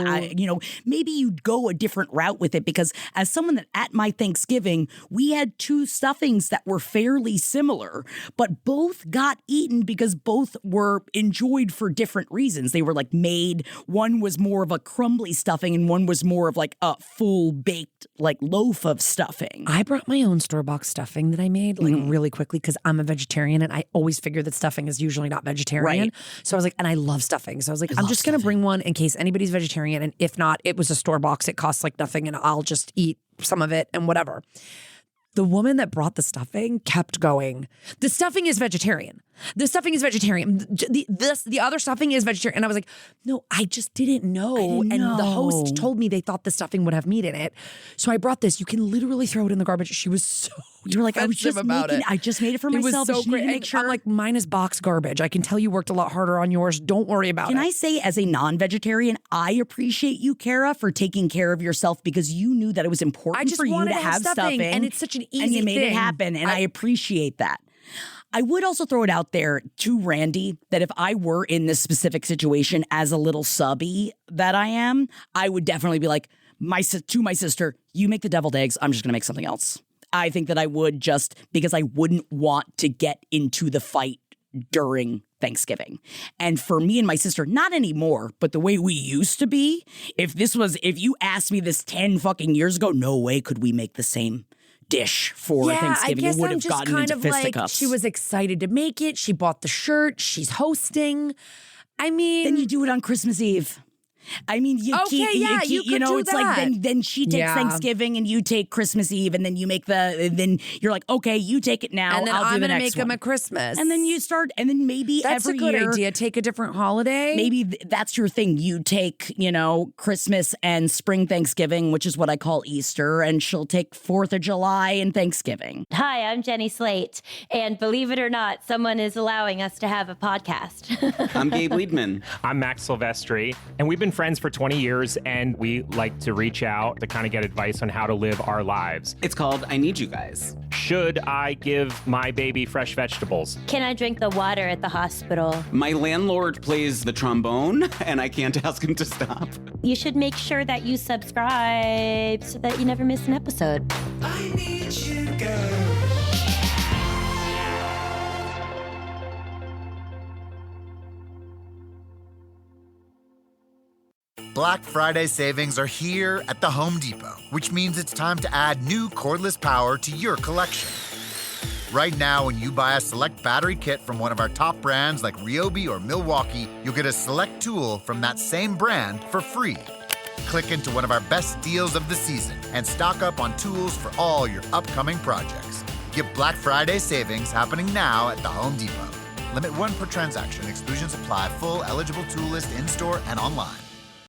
Maybe you'd go a different route with it, because as someone that at my Thanksgiving, we had two stuffings that were fairly similar, but both got eaten because both were enjoyed for different reasons. They were like made, one was more of a crumbly stuffing and one was more of like a full baked like loaf of stuffing. I brought my own store-bought stuffing that I made really quickly because I'm a vegetarian and I always figure that stuffing is usually not vegetarian. Right. So I was like, and I love stuffing. So I was like, I'm just going to bring one in case anybody's vegetarian. And if not, it was a store-bought. It costs like nothing and I'll just eat some of it and whatever. The woman that brought the stuffing kept going, the stuffing is vegetarian. The stuffing is vegetarian. The other stuffing is vegetarian. And I was like, no, I just didn't know. And the host told me they thought the stuffing would have meat in it. So I brought this. You can literally throw it in the garbage. She was so You're like, I just made it for myself. It was so great. Make sure. I'm like, mine is box garbage. I can tell you worked a lot harder on yours. Don't worry about it. Can I say, as a non-vegetarian, I appreciate you, Kara, for taking care of yourself because you knew that it was important for you to have stuffing. And it's such an easy thing. And you made it happen. And I appreciate that. I would also throw it out there to Randy that if I were in this specific situation as a little subby that I am, I would definitely be like, to my sister, you make the deviled eggs. I'm just going to make something else. I think that I would, just because I wouldn't want to get into the fight during Thanksgiving. And for me and my sister, not anymore, but the way we used to be, if you asked me this 10 fucking years ago, no way could we make the same dish for Thanksgiving. I guess it would I'm have just gotten kind into of like, fisticuffs. she was excited to make it. She bought the shirt. She's hosting. I mean, then you do it on Christmas Eve. I mean, you Okay, keep, yeah, you could do it's that. like then she takes Yeah. Thanksgiving and you take Christmas Eve, and then you make then you're like, okay, you take it now. and then I'll do I'm the gonna next make them one. at Christmas. And then you start, and then maybe That's every a good year, idea. Take a different holiday. maybe that's your thing. You take, Christmas and spring Thanksgiving, which is what I call Easter, and she'll take 4th of July and Thanksgiving. Hi, I'm Jenny Slate, and believe it or not, someone is allowing us to have a podcast. I'm Gabe Liedman. I'm Max Silvestri, and we've been friends for 20 years, and we like to reach out to kind of get advice on how to live our lives. It's called I Need You Guys. Should I give my baby fresh vegetables? Can I drink the water at the hospital? My landlord plays the trombone, and I can't ask him to stop. You should make sure that you subscribe so that you never miss an episode. I need you, girl. Black Friday savings are here at the Home Depot, which means it's time to add new cordless power to your collection. Right now, when you buy a select battery kit from one of our top brands like Ryobi or Milwaukee, you'll get a select tool from that same brand for free. Click into one of our best deals of the season and stock up on tools for all your upcoming projects. Get Black Friday savings happening now at the Home Depot. Limit 1 per transaction. Exclusions apply. Full eligible tool list in-store and online.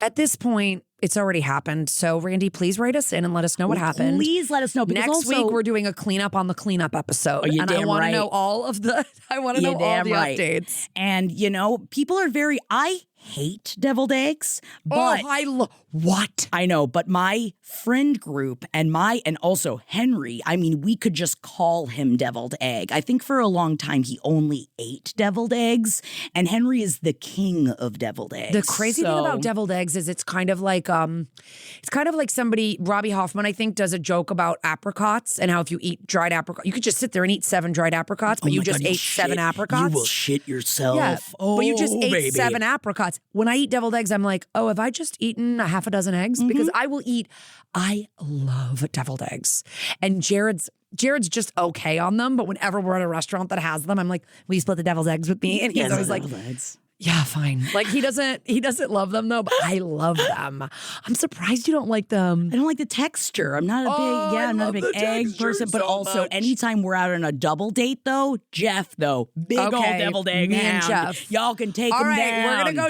At this point, it's already happened. So, Randy, please write us in and let us know what happened. Please let us know. Because Next also, week, we're doing a cleanup on the cleanup episode. You're and I damn want right. to know all of the, updates. And, people are I hate deviled eggs, but what? I know, but my friend group and also Henry, I mean, we could just call him deviled egg. I think for a long time he only ate deviled eggs, and Henry is the king of deviled eggs. The crazy thing about deviled eggs is it's kind of like somebody, Robbie Hoffman, I think, does a joke about apricots and how if you eat dried apricot, you could just sit there and eat 7 dried apricots, but you just ate 7 apricots. You will shit yourself. Yeah, but you just ate baby. 7 apricots. When I eat deviled eggs, I'm like, oh, have I just eaten a half a dozen eggs? Because I love deviled eggs. And Jared's just okay on them, but whenever we're at a restaurant that has them, I'm like, will you split the deviled eggs with me? And he's always like, yeah, fine. Like he doesn't love them though, but I love them. I'm surprised you don't like them. I don't like the texture. I'm not I'm not a big egg person, but also anytime we're out on a double date though, Jeff though, big old deviled egg me and hound. Jeff. Y'all can take All them right, down. we're gonna go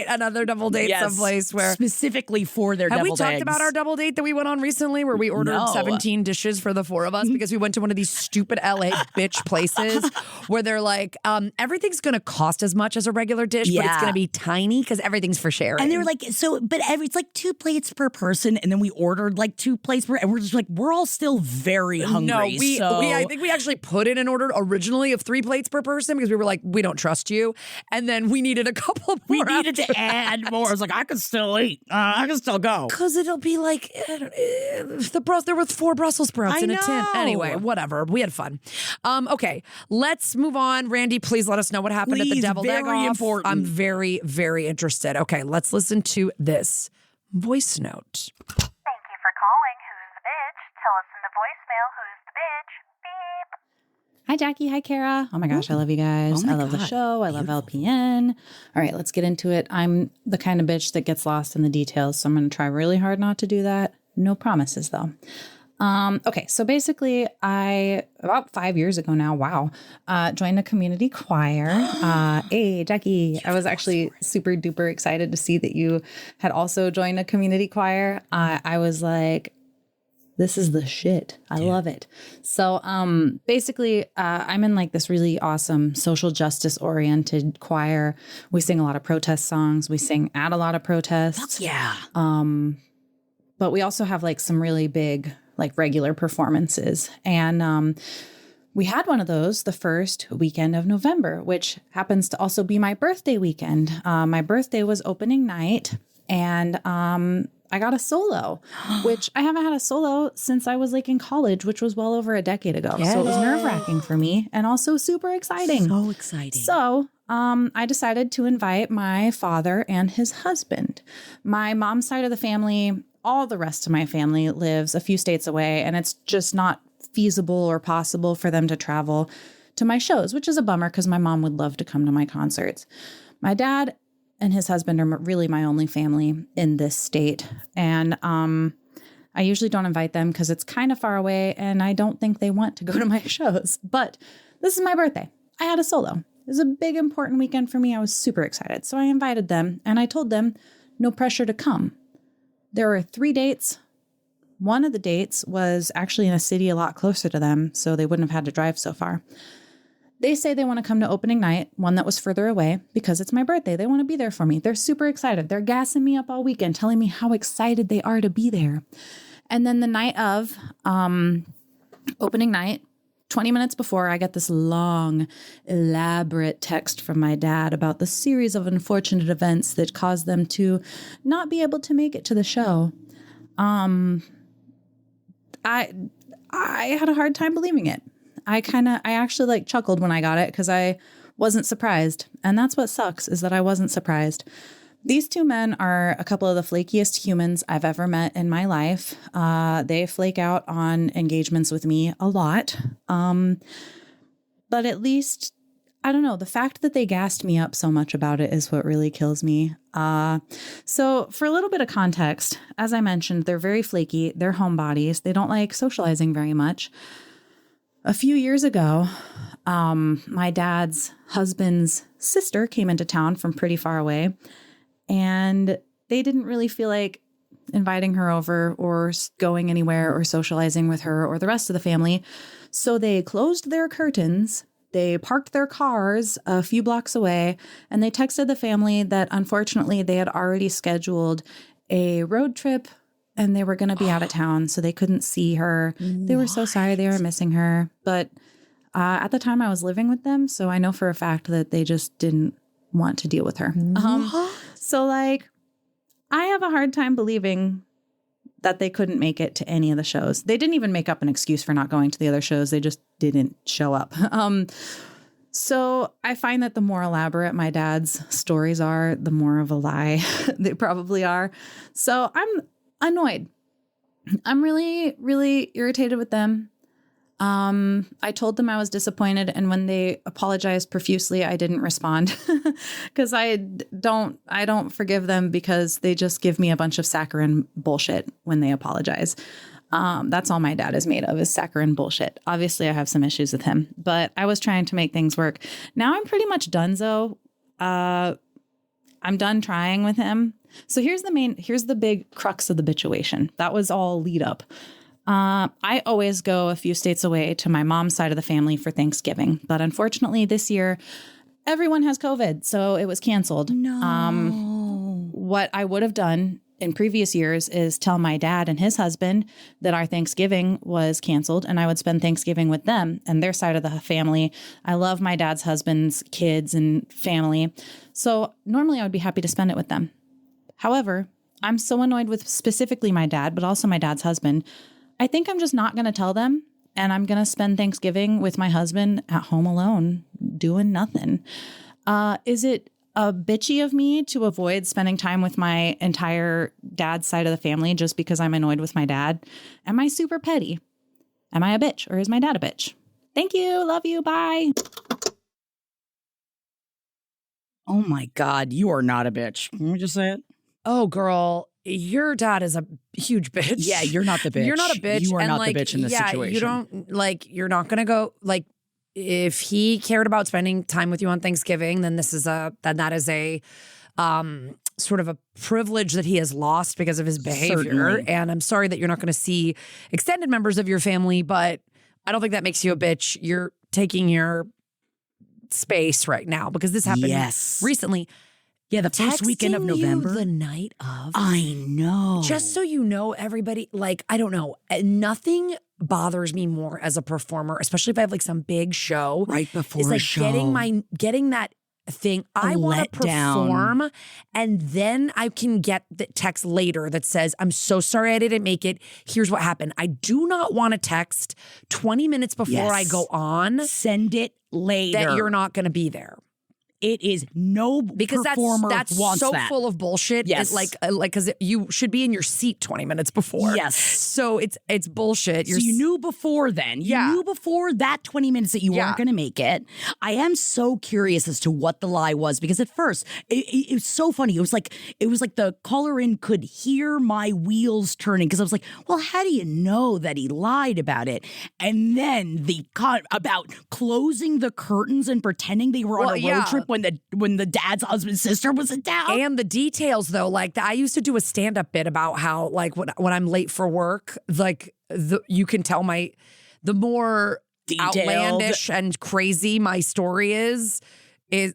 another double date someplace where specifically for their have deviled eggs. we talked about our double date that we went on recently where we ordered 17 dishes for the 4 of us because we went to one of these stupid LA bitch places where they're like, everything's gonna cost as much as a regular dish, but it's gonna be tiny because everything's for sharing. And they were like, it's like 2 plates per person, and then we ordered like 2 plates per, and we're just like, we're all still very hungry. No, I think we actually put in an order originally of 3 plates per person because we were like, we don't trust you, and then we needed a couple more. We needed to add more. I was like, I could still eat. I can still go because it'll be like there were 4 Brussels sprouts in a tin. Anyway, whatever. We had fun. Okay, let's move on. Randy, please let us know what happened at the deviled egg off. Important. I'm very, very interested. Okay, let's listen to this voice note. Thank you for calling Who's the Bitch. Tell us in the voicemail who's the bitch. Beep. Hi, Jackie. Hi, Kara. Oh my gosh, I love you guys. I love the show. I love LPN. All right, let's get into it. I'm the kind of bitch that gets lost in the details, so I'm going to try really hard not to do that. No promises, though. Okay, so basically about 5 years ago now, joined a community choir. Hey, Jackie, I was actually super duper excited to see that you had also joined a community choir. I was like, this is the shit. I love it. So basically, I'm in like this really awesome social justice oriented choir. We sing a lot of protest songs. We sing at a lot of protests. Yeah. But we also have like some really big like regular performances. And we had one of those the first weekend of November, which happens to also be my birthday weekend. My birthday was opening night. And I got a solo, which I haven't had a solo since I was like in college, which was well over a decade ago. So it was nerve-wracking for me and also super exciting. So exciting. So I decided to invite my father and his husband. My mom's side of the family, all the rest of my family lives a few states away, and it's just not feasible or possible for them to travel to my shows, which is a bummer because my mom would love to come to my concerts. My dad and his husband are really my only family in this state. And I usually don't invite them because it's kind of far away and I don't think they want to go to my shows. But this is my birthday. I had a solo. It was a big, important weekend for me. I was super excited. So I invited them and I told them no pressure to come. There were 3 dates. One of the dates was actually in a city a lot closer to them, so they wouldn't have had to drive so far. They say they want to come to opening night, one that was further away, because it's my birthday. They want to be there for me. They're super excited. They're gassing me up all weekend, telling me how excited they are to be there. And then the night of opening night, 20 minutes before, I get this long, elaborate text from my dad about the series of unfortunate events that caused them to not be able to make it to the show. I had a hard time believing it. I actually like chuckled when I got it because I wasn't surprised. And that's what sucks, is that I wasn't surprised. These two men are a couple of the flakiest humans I've ever met in my life. They flake out on engagements with me a lot. But at least, I don't know, the fact that they gassed me up so much about it is what really kills me. So for a little bit of context, as I mentioned, they're very flaky. They're homebodies. They don't like socializing very much. A few years ago, my dad's husband's sister came into town from pretty far away, and they didn't really feel like inviting her over or going anywhere or socializing with her or the rest of the family. So they closed their curtains, they parked their cars a few blocks away, and they texted the family that unfortunately they had already scheduled a road trip and they were going to be out of town, so they couldn't see her. They were so sorry. They were missing her. But at the time I was living with them, so I know for a fact that they just didn't want to deal with her. So like, I have a hard time believing that they couldn't make it to any of the shows. They didn't even make up an excuse for not going to the other shows. They just didn't show up. So I find that the more elaborate my dad's stories are, the more of a lie they probably are. So I'm annoyed. I'm really, really irritated with them. I told them I was disappointed, and when they apologized profusely, I didn't respond because I don't forgive them because they just give me a bunch of saccharine bullshit when they apologize. That's all my dad is made of, is saccharine bullshit. Obviously, I have some issues with him, but I was trying to make things work. Now I'm pretty much donezo. I'm done trying with him. So here's the big crux of the bitchuation. That was all lead up. I always go a few states away to my mom's side of the family for Thanksgiving. But unfortunately this year, everyone has COVID, so it was canceled. No. What I would have done in previous years is tell my dad and his husband that our Thanksgiving was canceled, and I would spend Thanksgiving with them and their side of the family. I love my dad's husband's kids and family. So normally I would be happy to spend it with them. However, I'm so annoyed with specifically my dad, but also my dad's husband. I think I'm just not going to tell them, and I'm going to spend Thanksgiving with my husband at home alone, doing nothing. Is it a bitchy of me to avoid spending time with my entire dad's side of the family just because I'm annoyed with my dad? Am I super petty? Am I a bitch, or is my dad a bitch? Thank you. Love you. Bye. Oh my God, you are not a bitch. Can we just say it? Oh, girl, your dad is a huge bitch. Yeah, you're not the bitch. You're not a bitch. You are and not like, the bitch in this situation. You don't, like, you're not going to go, like, if he cared about spending time with you on Thanksgiving, then that is a sort of a privilege that he has lost because of his behavior. Certainly. And I'm sorry that you're not going to see extended members of your family, but I don't think that makes you a bitch. You're taking your space right now because this happened recently. Yeah, the first weekend of November. The night of. I know. Just so you know, everybody, like, I don't know, nothing bothers me more as a performer, especially if I have like some big show. Right before is like a show. getting that thing. I want to letdown. perform, and then I can get the text later that says, I'm so sorry I didn't make it. Here's what happened. I do not want to text 20 minutes before I go on. Send it later. That you're not going to be there. It is no because performer that's wants so that. full of bullshit. Yes. It's like because you should be in your seat 20 minutes before. Yes. So it's bullshit. So you knew before then. You knew before that 20 minutes that you weren't going to make it. I am so curious as to what the lie was because at first it was so funny. It was like the caller in could hear my wheels turning because I was like, well, how do you know that he lied about it? And then about closing the curtains and pretending they were on a road trip when the dad's husband's sister was in town. And the details though, like I used to do a stand-up bit about how like when I'm late for work, like you can tell the more detailed, outlandish and crazy my story is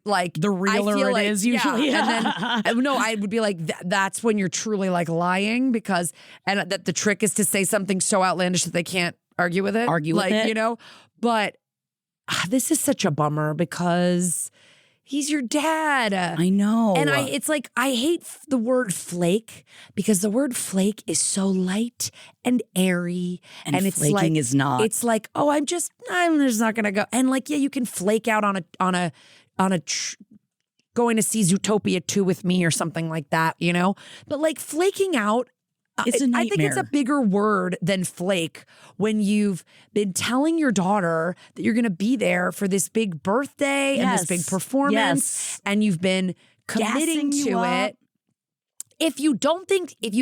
like the realer it is usually. Yeah. And then I would be like, that's when you're truly like lying because that the trick is to say something so outlandish that they can't argue with it. You know, but this is such a bummer because he's your dad. I know. And it's like, I hate the word flake because the word flake is so light and airy. And it's flaking like, is not. It's like, oh, I'm just not going to go. And like, yeah, you can flake out on going to see Zootopia 2 with me or something like that, you know? But like flaking out, it's a nightmare. I think it's a bigger word than flake when you've been telling your daughter that you're going to be there for this big birthday and this big performance, and you've been committing to it. If you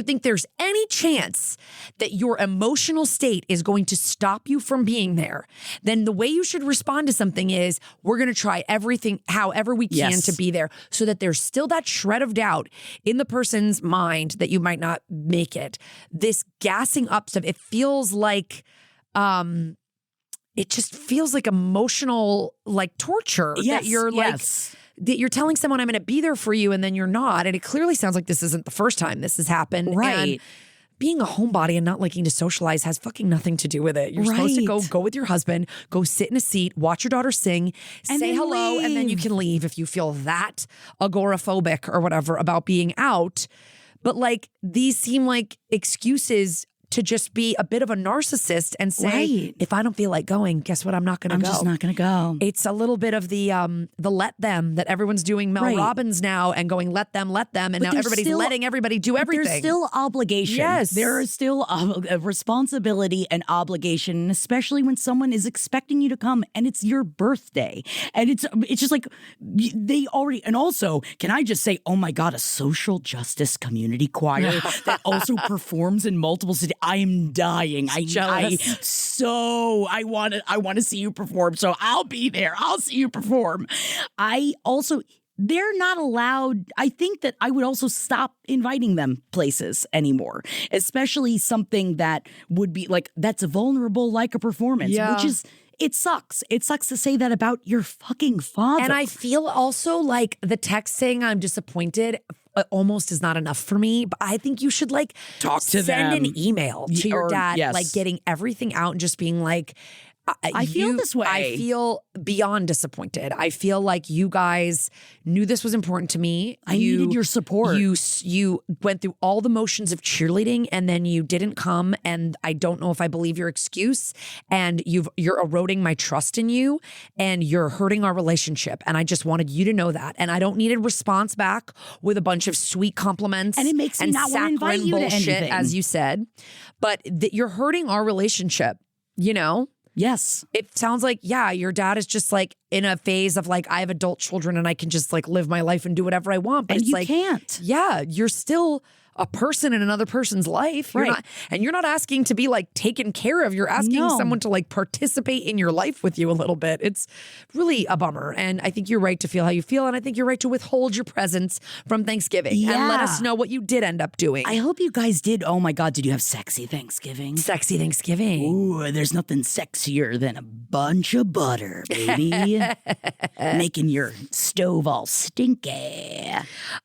think there's any chance that your emotional state is going to stop you from being there, then the way you should respond to something is we're going to try everything, however we can to be there so that there's still that shred of doubt in the person's mind that you might not make it. This gassing up stuff, it feels like, it just feels like emotional, like torture. Yes, that you're like, that you're telling someone I'm going to be there for you and then you're not. And it clearly sounds like this isn't the first time this has happened. Right. And being a homebody and not liking to socialize has fucking nothing to do with it. You're supposed to go with your husband, go sit in a seat, watch your daughter sing, and say hello, and then you can leave if you feel that agoraphobic or whatever about being out. But like these seem like excuses to just be a bit of a narcissist and say, if I don't feel like going, guess what? I'm not going to go. I'm just not going to go. It's a little bit of the let them that everyone's doing Mel Robbins now and going, let them. And but now everybody's letting everybody do everything. There's still obligation. Yes. There is still a responsibility and obligation, especially when someone is expecting you to come and it's your birthday. And it's just like they already, and also, can I just say, oh my God, a social justice community choir that also performs in multiple cities. I am dying. I want to see you perform. So I'll be there. I'll see you perform. They're not allowed. I think that I would also stop inviting them places anymore, especially something that would be like, that's vulnerable, like a performance, which is, it sucks. It sucks to say that about your fucking father. And I feel also like the text saying I'm disappointed almost is not enough for me. But I think you should like talk to send them. an email to your dad, like getting everything out and just being like, I feel this way. I feel beyond disappointed. I feel like you guys knew this was important to me. I needed your support. You went through all the motions of cheerleading and then you didn't come. And I don't know if I believe your excuse. And you're eroding my trust in you and you're hurting our relationship. And I just wanted you to know that. And I don't need a response back with a bunch of sweet compliments. And it makes me not want to invite you to anything. As you said. But you're hurting our relationship, you know? Yes. It sounds like, your dad is just like in a phase of like, I have adult children and I can just like live my life and do whatever I want. But and it's you like, can't. Yeah, you're still a person in another person's life. You're not asking to be like taken care of. You're asking someone to like participate in your life with you a little bit. It's really a bummer. And I think you're right to feel how you feel. And I think you're right to withhold your presence from Thanksgiving and let us know what you did end up doing. I hope you guys did. Oh my God, did you have sexy Thanksgiving? Sexy Thanksgiving. Ooh, there's nothing sexier than a bunch of butter, baby. Making your stove all stinky.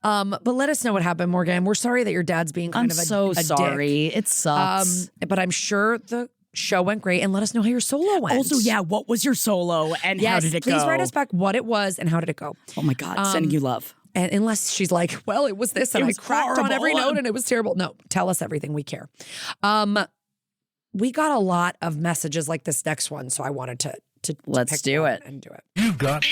But let us know what happened, Morgan. We're sorry that your dad's being kind of a sorry. dick. It sucks. But I'm sure the Show went great, and let us know how your solo went. Also, yeah, what was your solo and how did it go? Please write us back what it was and how did it go. Oh my God, sending you love. And unless she's like, well, it was this and I cracked on every horrible. note and it was terrible. No, tell us everything. We care. We got a lot of messages like this next one, so I wanted to Let's pick do one it. and do it. You got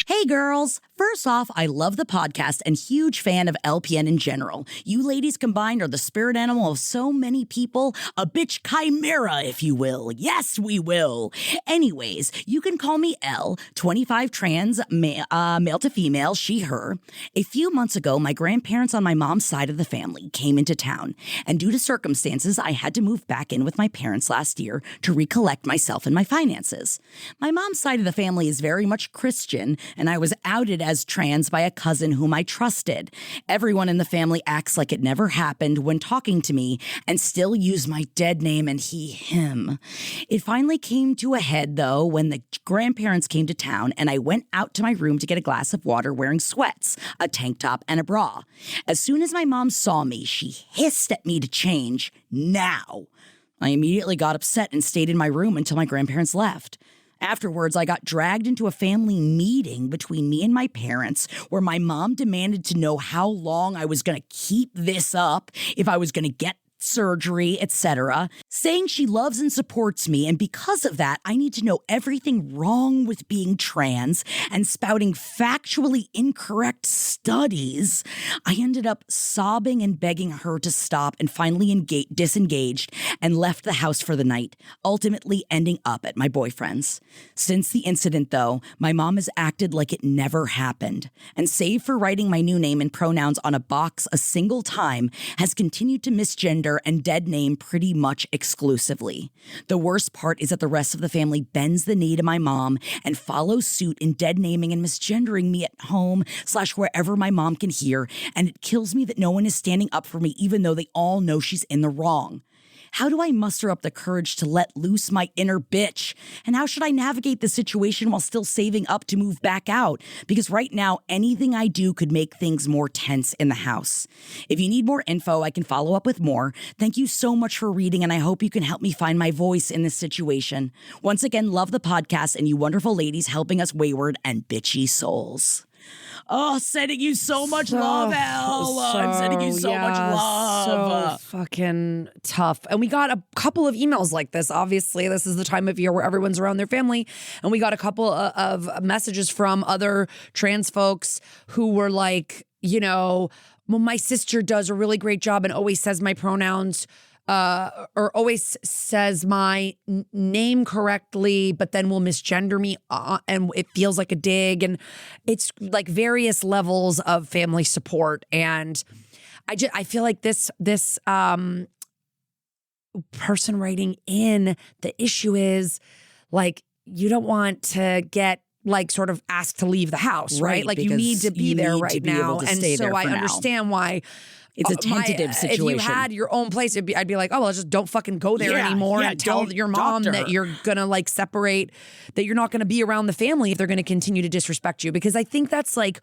Hey girls! First off, I love the podcast and huge fan of LPN in general. You ladies combined are the spirit animal of so many people, a bitch chimera, if you will. Yes, we will. Anyways, you can call me L, 25 trans, male to female, she, her. A few months ago, my grandparents on my mom's side of the family came into town, and due to circumstances, I had to move back in with my parents last year to recollect myself and my finances. My mom's side of the family is very much Christian, and I was outed as trans by a cousin whom I trusted. Everyone in the family acts like it never happened when talking to me and still use my dead name and he, him. It finally came to a head, though, when the grandparents came to town and I went out to my room to get a glass of water wearing sweats, a tank top, and a bra. As soon as my mom saw me, she hissed at me to change now. I immediately got upset and stayed in my room until my grandparents left. Afterwards, I got dragged into a family meeting between me and my parents where my mom demanded to know how long I was going to keep this up, if I was going to get surgery, etc., saying she loves and supports me, and because of that, I need to know everything wrong with being trans and spouting factually incorrect studies. I ended up sobbing and begging her to stop and finally disengaged and left the house for the night, ultimately ending up at my boyfriend's. Since the incident, though, my mom has acted like it never happened, and save for writing my new name and pronouns on a box a single time, has continued to misgender and dead name pretty much exclusively. The worst part is that the rest of the family bends the knee to my mom and follows suit in dead naming and misgendering me at home / wherever my mom can hear, and it kills me that no one is standing up for me even though they all know she's in the wrong. How do I muster up the courage to let loose my inner bitch? And how should I navigate the situation while still saving up to move back out? Because right now, anything I do could make things more tense in the house. If you need more info, I can follow up with more. Thank you so much for reading, and I hope you can help me find my voice in this situation. Once again, love the podcast and you wonderful ladies helping us wayward and bitchy souls. Oh, sending you so much love, Elle. I'm sending you so much love. So fucking tough. And we got a couple of emails like this. Obviously, this is the time of year where everyone's around their family. And we got a couple of messages from other trans folks who were like, you know, well, my sister does a really great job and always says my pronouns or always says my name correctly, but then will misgender me and it feels like a dig. And it's like various levels of family support. And I feel like this person writing in, the issue is like, you don't want to get like sort of asked to leave the house, right? Like you need to be there right now. And so I understand why it's a tentative situation. If you had your own place, I'd be like, oh, well, just don't fucking go there anymore and tell your mom that you're going to like separate, that you're not going to be around the family if they're going to continue to disrespect you. Because I think that's like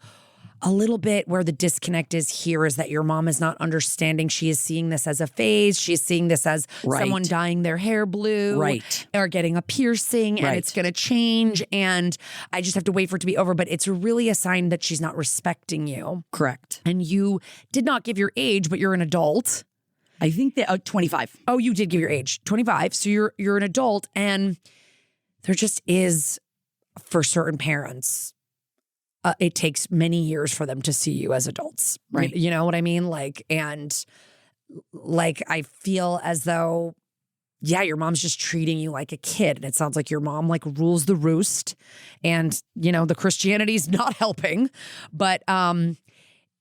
a little bit where the disconnect is here, is that your mom is not understanding. She is seeing this as a phase. She's seeing this as someone dyeing their hair blue or getting a piercing and it's going to change. And I just have to wait for it to be over. But it's really a sign that she's not respecting you. Correct. And you did not give your age, but you're an adult. I think that 25. Oh, you did give your age, 25. So you're an adult, and there just is, for certain parents, it takes many years for them to see you as adults, right? You know what I mean? Like, and like, I feel as though, yeah, your mom's just treating you like a kid. And it sounds like your mom like rules the roost, and, you know, the Christianity's not helping. But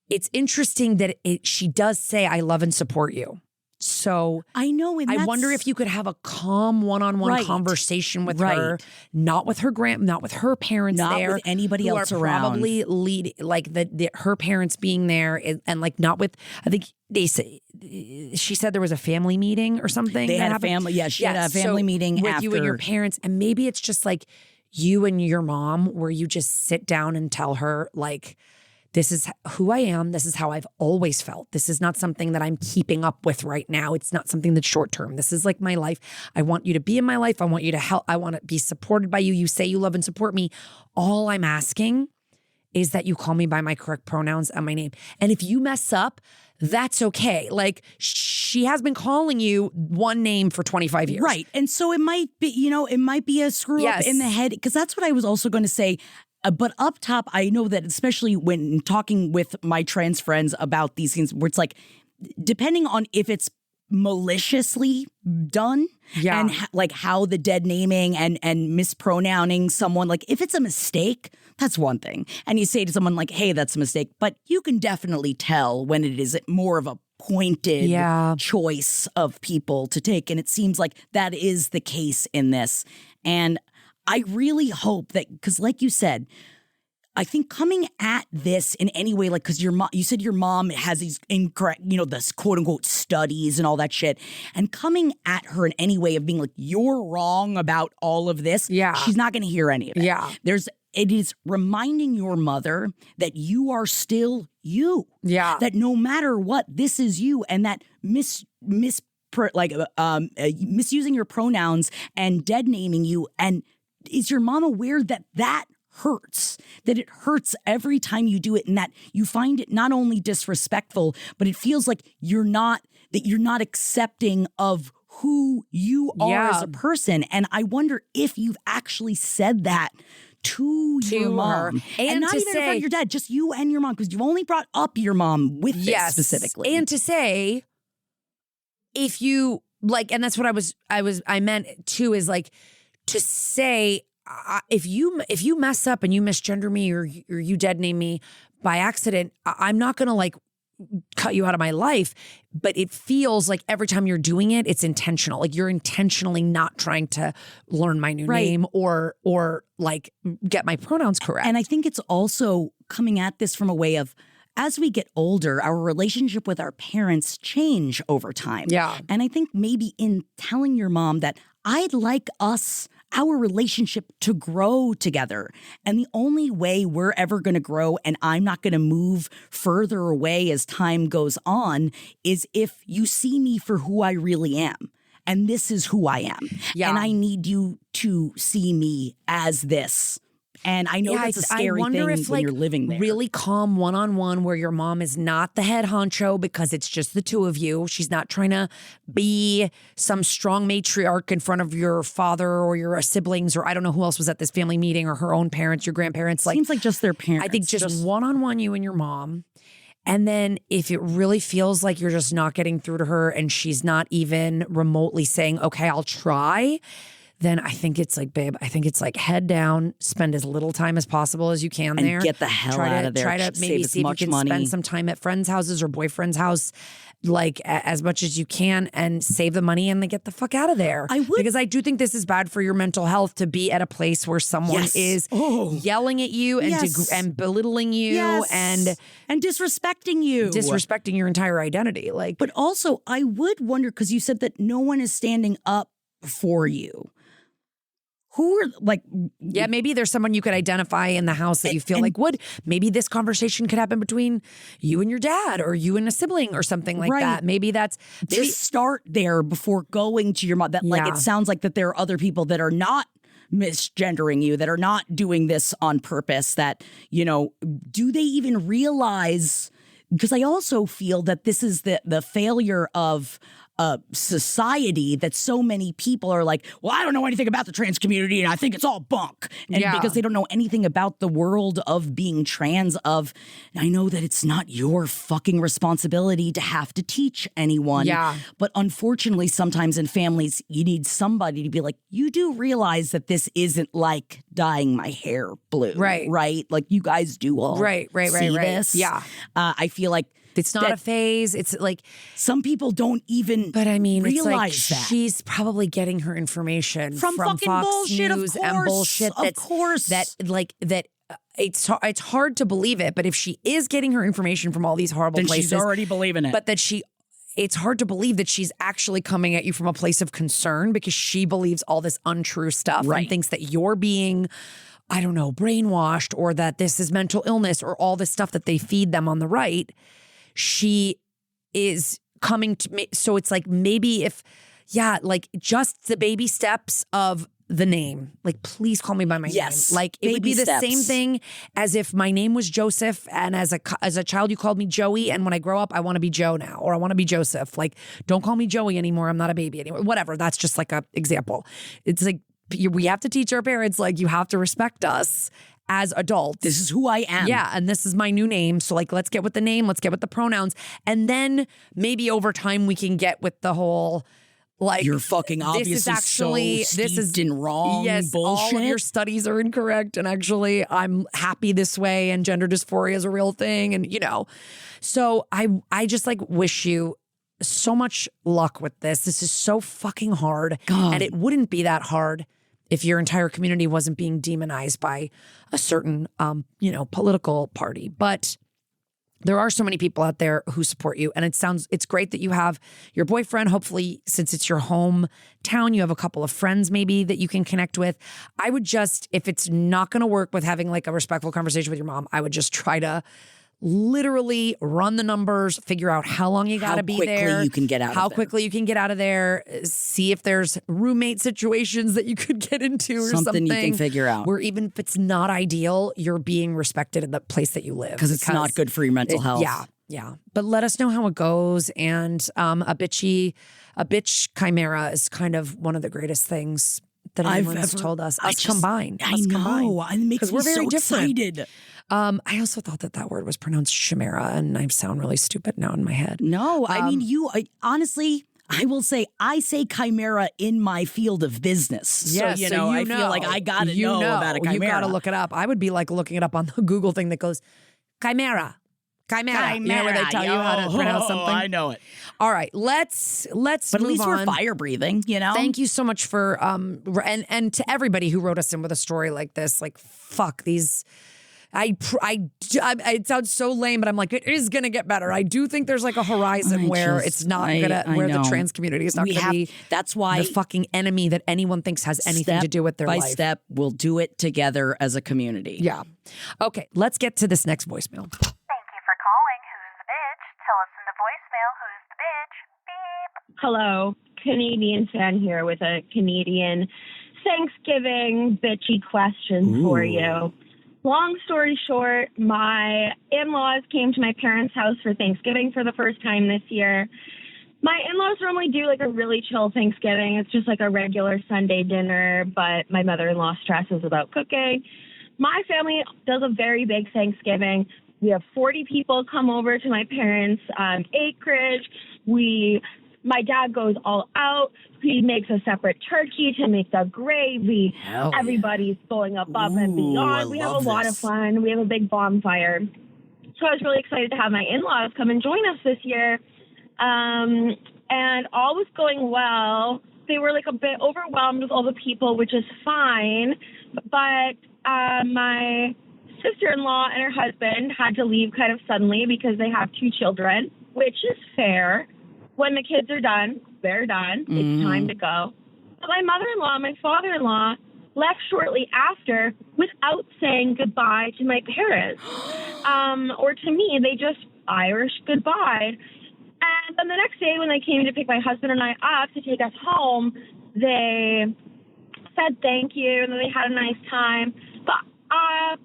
it's interesting that she does say, I love and support you. So I know. And I wonder if you could have a calm one-on-one conversation with her, not with her not with her parents, not there, with anybody else around. Probably lead like her parents being there, and like not with. I think she said there was a family meeting or something. They had a family. Yeah, she had a family meeting with after you and your parents, and maybe it's just like you and your mom, where you just sit down and tell her like, This is who I am. This is how I've always felt. This is not something that I'm keeping up with right now. It's not something that's short term. This is like my life. I want you to be in my life. I want you to help. I want to be supported by you. You say you love and support me. All I'm asking is that you call me by my correct pronouns and my name. And if you mess up, that's okay. Like, she has been calling you one name for 25 years. Right. And so it might be, it might be a screw up in the head, because that's what I was also going to say. But up top, I know that especially when talking with my trans friends about these things, where it's like, depending on if it's maliciously done and like how the dead naming and mispronouncing someone, like if it's a mistake, that's one thing. And you say to someone like, hey, that's a mistake. But you can definitely tell when it is more of a pointed choice of people to take. And it seems like that is the case in this. And I really hope that, because like you said, I think coming at this in any way, like, because you said your mom has these incorrect, this quote unquote studies and all that shit, and coming at her in any way of being like, you're wrong about all of this. Yeah. She's not going to hear any of it. Yeah. It is reminding your mother that you are still you. Yeah. That no matter what, this is you, and that misusing your pronouns and dead naming you, and is your mom aware that hurts, that it hurts every time you do it, and that you find it not only disrespectful, but it feels like you're not accepting of who you are as a person. And I wonder if you've actually said that to your mom. And not even in front of your dad, just you and your mom, because you've only brought up your mom with this specifically. And to say, if you like, and that's what I meant too, is like, to say, if you mess up and you misgender me or you dead name me by accident, I'm not going to like cut you out of my life, but it feels like every time you're doing it, it's intentional. Like you're intentionally not trying to learn my new name or like get my pronouns correct. And I think it's also coming at this from a way of, as we get older, our relationship with our parents change over time. Yeah. And I think maybe in telling your mom that I'd like our relationship to grow together. And the only way we're ever going to grow, and I'm not going to move further away as time goes on, is if you see me for who I really am. And this is who I am. Yeah. And I need you to see me as this. And I know that's a scary thing when you're living there. Really calm one-on-one where your mom is not the head honcho because it's just the two of you. She's not trying to be some strong matriarch in front of your father or your siblings, or I don't know who else was at this family meeting, or her own parents, your grandparents. Seems like just their parents. I think just one-on-one, you and your mom. And then if it really feels like you're just not getting through to her and she's not even remotely saying, okay, I'll try, then I think it's like, babe, I think it's like head down, spend as little time as possible as you can and there. Get the hell out of there. Try to maybe see if you can spend some time at friends' houses or boyfriend's house, like as much as you can, and save the money and then get the fuck out of there. Because I do think this is bad for your mental health to be at a place where someone is yelling at you and belittling you and disrespecting you. Disrespecting your entire identity. Like, but also I would wonder, because you said that no one is standing up for you. Who are like, maybe there's someone you could identify in the house that you feel like would. Maybe this conversation could happen between you and your dad, or you and a sibling, or something like that. Maybe just start there before going to your mom. That like, it sounds like that there are other people that are not misgendering you, that are not doing this on purpose, that, do they even realize? Because I also feel that this is the failure of society, that so many people are like, well, I don't know anything about the trans community and I think it's all bunk. And because they don't know anything about the world of being trans, I know that it's not your fucking responsibility to have to teach anyone. Yeah. But unfortunately, sometimes in families, you need somebody to be like, you do realize that this isn't like dyeing my hair blue. Right. Right? Like you guys do all see this. Yeah. I feel like it's not a phase. It's like some people don't even. But I mean, realize it's like that she's probably getting her information from fucking Fox bullshit, News of course, and bullshit. Of course, it's hard to believe it. But if she is getting her information from all these horrible then places, she's already believing it. But it's hard to believe that she's actually coming at you from a place of concern, because she believes all this untrue stuff and thinks that you're being I don't know, brainwashed or that this is mental illness or all this stuff that they feed them on the right, she is coming to me. So it's like maybe if, like just the baby steps of the name, like please call me by my name. Like it would be the same thing as if my name was Joseph and as a child you called me Joey, and when I grow up I want to be Joe now, or I want to be Joseph. Like don't call me Joey anymore, I'm not a baby anymore. Whatever, that's just like a example. It's like we have to teach our parents, like you have to respect us as adults. This is who I am. Yeah, and this is my new name. So like let's get with the name, let's get with the pronouns. And then maybe over time we can get with the whole like you're fucking obviously this is in wrong bullshit. All of your studies are incorrect, and actually I'm happy this way, and gender dysphoria is a real thing, and so I just like wish you so much luck with this. This is so fucking hard, and it wouldn't be that hard if your entire community wasn't being demonized by a certain political party. But there are so many people out there who support you. And it's great that you have your boyfriend. Hopefully, since it's your hometown, you have a couple of friends maybe that you can connect with. I would just, if it's not going to work with having like a respectful conversation with your mom, I would just try to literally run the numbers, figure out how long you got to be there. How quickly you can get out of there. How quickly you can get out of there. See if there's roommate situations that you could get into or something. You can figure out. Where even if it's not ideal, you're being respected in the place that you live. Because it's not good for your mental health. Yeah. But let us know how it goes. And a bitch chimera is kind of one of the greatest things that anyone's told us. Combined. I know. It makes me so excited. I also thought that word was pronounced chimera, and I sound really stupid now in my head. No, I mean, honestly, I will say I say chimera in my field of business. Yes, so, I feel like I got to know about a chimera. You got to look it up. I would be like looking it up on the Google thing that goes, chimera. Chimera. You know where they tell you how to pronounce something? I know it. All right, let's But move at least on. we're fire breathing, Thank you so much for and to everybody who wrote us in with a story like this. Like fuck these. It sounds so lame, but I'm like, it is gonna get better. I do think there's like a horizon where it's not where the trans community is not gonna be. That's why the fucking enemy that anyone thinks has anything to do with their life. Step by step, we'll do it together as a community. Yeah. Okay, let's get to this next voicemail. Thank you for calling. Who's the bitch? Tell us in the voicemail who's the bitch. Beep. Hello, Canadian fan here with a Canadian Thanksgiving bitchy question for you. Long story short, my in-laws came to my parents' house for Thanksgiving for the first time this year. My in-laws normally do like a really chill Thanksgiving. It's just like a regular Sunday dinner, but my mother-in-law stresses about cooking. My family does a very big Thanksgiving. We have 40 people come over to my parents' acreage. My dad goes all out. He makes a separate turkey to make the gravy. Everybody's going above and beyond. We have a lot of fun. We have a big bonfire. So I was really excited to have my in-laws come and join us this year. And all was going well. They were like a bit overwhelmed with all the people, which is fine. But my sister-in-law and her husband had to leave kind of suddenly because they have 2 children, which is fair. When the kids are done, they're done. It's time to go. But my mother-in-law and my father-in-law left shortly after without saying goodbye to my parents. Or to me, they just Irish goodbye. And then the next day when they came to pick my husband and I up to take us home, they said thank you and then they had a nice time. But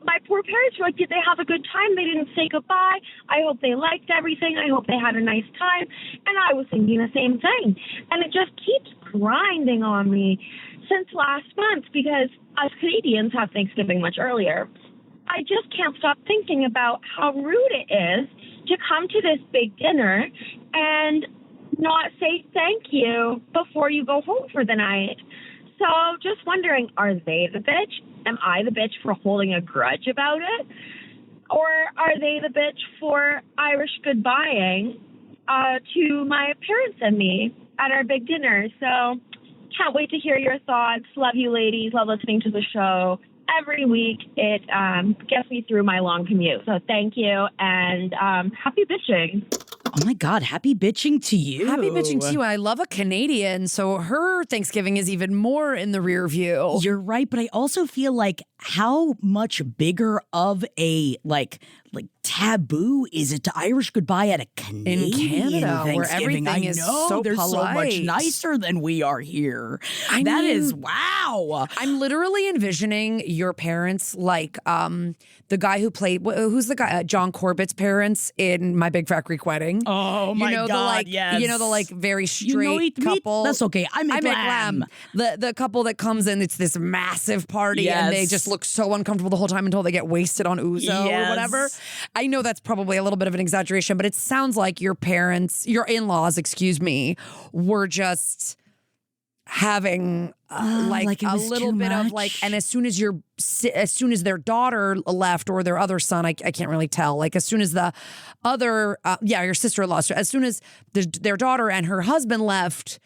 my poor parents were like, did they have a good time? They didn't say goodbye. I hope they liked everything. I hope they had a nice time. And I was thinking the same thing. And it just keeps grinding on me since last month because us Canadians have Thanksgiving much earlier. I just can't stop thinking about how rude it is to come to this big dinner and not say thank you before you go home for the night. So just wondering, are they the bitch? Am I the bitch for holding a grudge about it? Or are they the bitch for Irish goodbying to my parents and me at our big dinner? So can't wait to hear your thoughts. Love you ladies. Love listening to the show. Every week it gets me through my long commute. So thank you and happy bitching. Oh my God, happy bitching to you. Happy bitching to you. I love a Canadian, so her Thanksgiving is even more in the rear view. You're right, but I also feel like how much bigger of a like taboo is it to Irish goodbye at a Canadian in Canada, Thanksgiving? where everything is so they're polite. so much nicer than we are here. That is wow. I'm literally envisioning your parents like the guy who played who's the guy John Corbett's parents in My Big Fat Greek Wedding. Oh my God, yes. You know the like very straight couple. That's okay. I make lamb. The couple that comes in, it's this massive party and they just look so uncomfortable the whole time until they get wasted on ouzo or whatever. I know that's probably a little bit of an exaggeration, but it sounds like your in-laws, excuse me, were just having like a little bit of like, and as soon as their daughter left or their other son, I can't really tell. Like as soon as the other, your sister-in-law, as soon as their daughter and her husband left,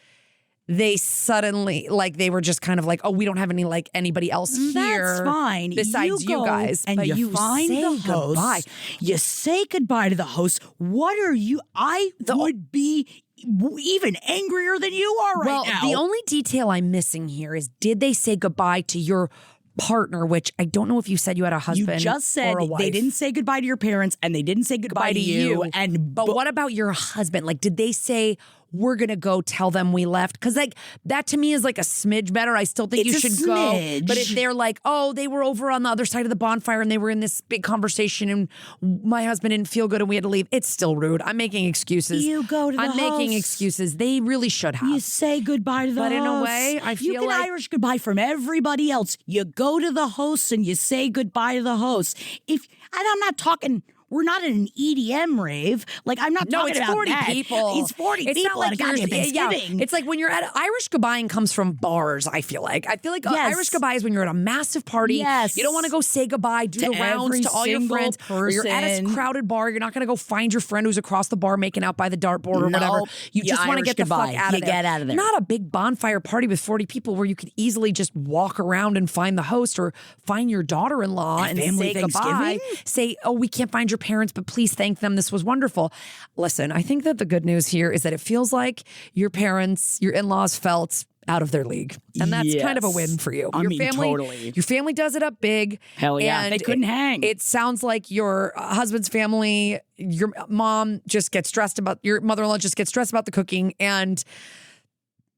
they suddenly they were just kind of like, oh, we don't have anybody else here. That's fine. Besides you guys, and but you find say the host. goodbye. You say goodbye to the host. What are you? I would be even angrier than you are right now. The only detail I'm missing here is, did they say goodbye to your partner, which I don't know if you said you had a husband. You just said or a wife. They didn't say goodbye to your parents and they didn't say goodbye to you. But what about your husband? Like, did they say, we're going to go tell them we left? Because that to me is like a smidge better. I still think you should go. But if they're like, oh, they were over on the other side of the bonfire and they were in this big conversation and my husband didn't feel good and we had to leave. It's still rude. I'm making excuses. You go to the I'm making host. excuses. They really should have. You say goodbye to the host. But in a way, I feel you can like Irish goodbye from everybody else. You go to the host and you say goodbye to the host. And I'm not talking. We're not at an EDM rave. Like, I'm not talking about 40 that. people. It's 40 it's people not at a goddamn Thanksgiving. It's like when you're at Irish goodbyeing comes from bars, I feel like. Irish goodbye is when you're at a massive party. Yes. You don't want to go say goodbye, do To the rounds to all your every friends. single Or you're at a person. crowded bar. You're not going to go find your friend who's across the bar making out by the dartboard or whatever. You just want to Irish get the goodbye. fuck out of there. Get out of there. Not a big bonfire party with 40 people where you could easily just walk around and find the host or find your daughter-in-law and family say goodbye. Thanksgiving? Say, oh, we can't find your parents, but please thank them. This was wonderful. Listen, I think that the good news here is that it feels like your parents, your in-laws felt out of their league. And that's kind of a win for you. I mean, totally. Your family does it up big. Hell yeah. And They couldn't hang. It sounds like your husband's family, your mom just gets stressed about, your mother-in-law just gets stressed about the cooking. And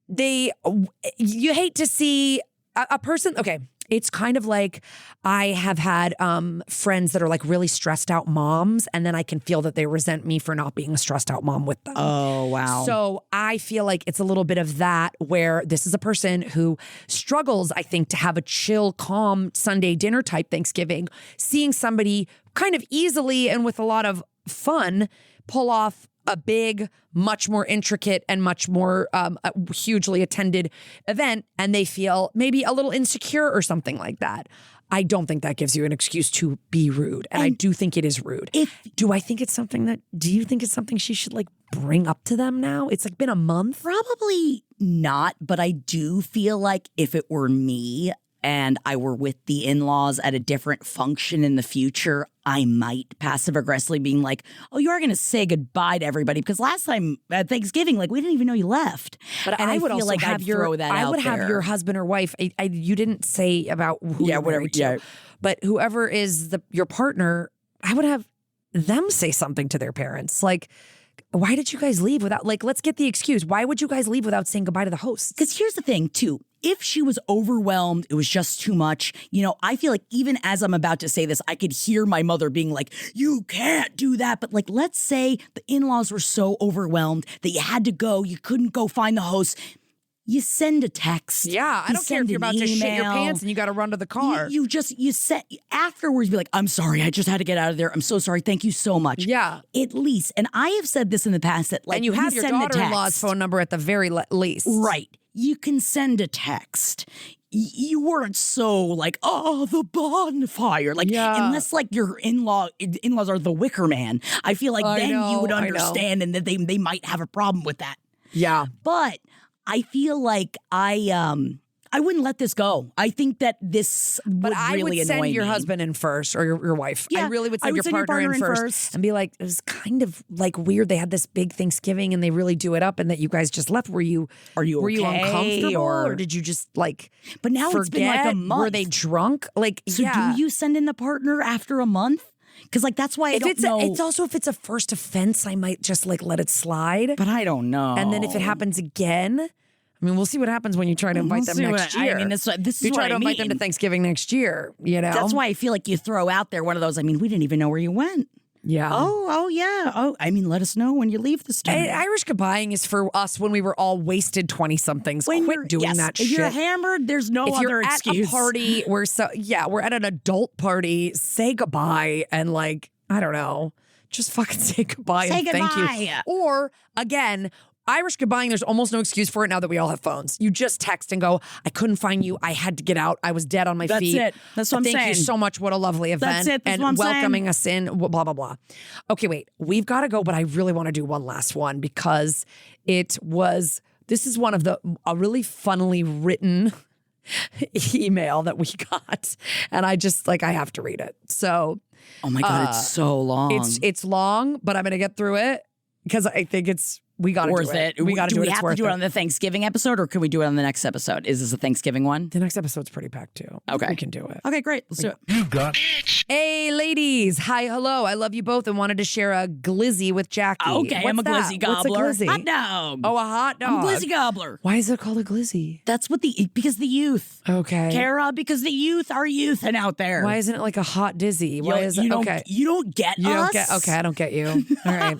you hate to see a person, okay. It's kind of like I have had friends that are like really stressed out moms, and then I can feel that they resent me for not being a stressed out mom with them. Oh, wow. So I feel like it's a little bit of that, where this is a person who struggles, I think, to have a chill, calm Sunday dinner type Thanksgiving, seeing somebody kind of easily and with a lot of fun pull off a big, much more intricate and much more hugely attended event, and they feel maybe a little insecure or something like that. I don't think that gives you an excuse to be rude. And I do think it is rude. Do you think it's something she should like bring up to them now? It's like been a month? Probably not, but I do feel like if it were me and I were with the in-laws at a different function in the future, I might passive-aggressively being like, oh, you are going to say goodbye to everybody. Because last time at Thanksgiving, like, we didn't even know you left. But and I would feel also like have I'd throw that I would out have there. your husband or wife. You didn't say about who you're married to. But whoever is your partner, I would have them say something to their parents. Like, why did you guys leave without, like, let's get the excuse. Why would you guys leave without saying goodbye to the host? Because here's the thing, too. If she was overwhelmed, it was just too much. I feel like even as I'm about to say this, I could hear my mother being like, you can't do that. But like, let's say the in-laws were so overwhelmed that you had to go, you couldn't go find the host. You send a text. Yeah, I don't care if you're about to shit your pants and you got to run to the car. You send afterwards, be like, I'm sorry, I just had to get out of there. I'm so sorry. Thank you so much. Yeah. At least. And I have said this in the past that like, and you have your send the daughter-in-law's text. phone number at the very least. Right. You can send a text. You weren't so like, oh, the bonfire. Like, unless like your in-laws are the Wicker Man. I feel like you would understand and that they might have a problem with that. Yeah. But I feel like I I wouldn't let this go. I think that this would I really would send annoy your me. husband in first, or your wife. Yeah, I really would I send, would your, send your partner in partner in first and be like, it was kind of like weird. They had this big Thanksgiving and they really do it up, and that you guys just left. Were you okay, uncomfortable, or did you just like? But now forget? it's been like a month. Were they drunk? Like, So yeah. do you send in the partner after a month? Because like that's why I don't know. It's also if it's a first offense, I might just like let it slide. But I don't know. And then if it happens again, I mean, we'll see what happens when you try to invite them next year. I mean, this is you try what to I invite them to mean. Thanksgiving next year. You know, That's why I feel like you throw out there one of those. I mean, we didn't even know where you went. Yeah. Oh, yeah. Oh, I mean, let us know when you leave this time. Irish goodbying is for us when we were all wasted 20-somethings. Quit doing that if shit. you're hammered, there's no if other you're excuse. at a party, we're at an adult party, say goodbye and like, I don't know, just fucking say goodbye and thank you. Or again, Irish goodbying, there's almost no excuse for it now that we all have phones. You just text and go, I couldn't find you. I had to get out. I was dead on my feet. That's it. That's what I'm saying. Thank you so much. What a lovely event. That's it. That's and what I'm welcoming us in, blah, blah, blah. Okay, wait. We've got to go, but I really want to do one last one because this is one of a really funnily written email that we got. And I just, I have to read it. So. Oh my God, it's so long. It's long, but I'm going to get through it because I think we got to do it. We got to do it. Do we have to do it on the Thanksgiving episode, or can we do it on the next episode? Is this a Thanksgiving one? The next episode's pretty packed too. Okay. We can do it. Okay, great. Let's do it. You got Hey, ladies. Hi, hello. I love you both and wanted to share a glizzy with Jackie. Okay, What's I'm a that? glizzy gobbler. What's a glizzy? Hot dog. Oh, a hot dog. I'm a glizzy gobbler. Why is it called a glizzy? That's what because the youth. Okay. Kara, because the youth are youthing out there. Why isn't it like a hot dizzy? Why is it? You Okay. You don't get You us? don't get, okay, I don't get you. All right.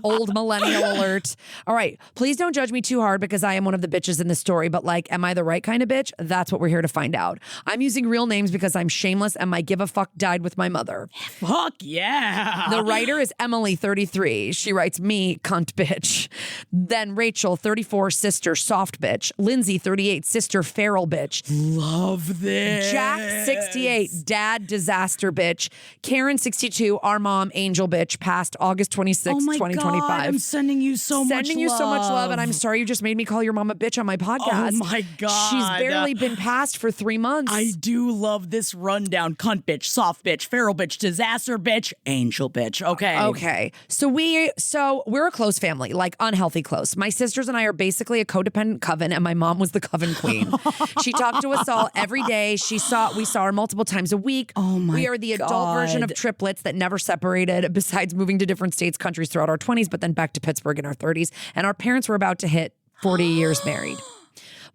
Old millennial alert. All right. Please don't judge me too hard because I am one of the bitches in this story, but am I the right kind of bitch? That's what we're here to find out. I'm using real names because I'm shameless and my give a fuck died with my mother. Fuck yeah. The writer is Emily, 33. She writes me, cunt bitch. Then Rachel, 34, sister, soft bitch. Lindsay, 38, sister, feral bitch. Love this. Jack, 68, dad, disaster bitch. Karen, 62, our mom, angel bitch, passed August 26, Oh my 2025. God, I'm sending you so much love. And I'm sorry you just made me call your mom a bitch on my podcast. Oh my God. She's barely been passed for 3 months. I do love this rundown. Cunt bitch, soft bitch, feral bitch, disaster bitch, angel bitch. Okay. So we're a close family, unhealthy close. My sisters and I are basically a codependent coven, and my mom was the coven queen. She talked to us all every day. We saw her multiple times a week. Oh my God. We are the adult version of triplets that never separated, besides moving to different states, countries throughout our 20s, but then back to Pittsburgh in our 30s. And our parents were about to hit 40 years married.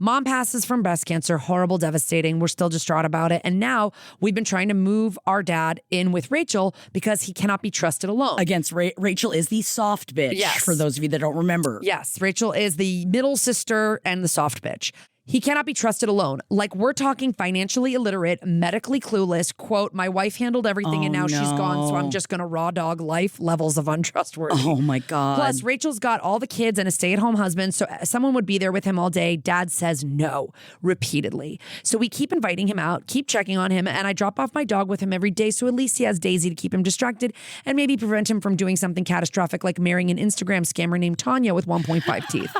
Mom passes from breast cancer, horrible, devastating. We're still distraught about it. And now we've been trying to move our dad in with Rachel because he cannot be trusted alone. Against Rachel is the soft bitch, Yes. for those of you that don't remember. Yes, Rachel is the middle sister and the soft bitch. He cannot be trusted alone. We're talking financially illiterate, medically clueless. Quote, my wife handled everything and now she's gone, so I'm just going to raw dog life levels of untrustworthy. Oh my God. Plus, Rachel's got all the kids and a stay-at-home husband, so someone would be there with him all day. Dad says no, repeatedly. So we keep inviting him out, keep checking on him, and I drop off my dog with him every day, so at least he has Daisy to keep him distracted and maybe prevent him from doing something catastrophic like marrying an Instagram scammer named Tanya with 1.5 teeth.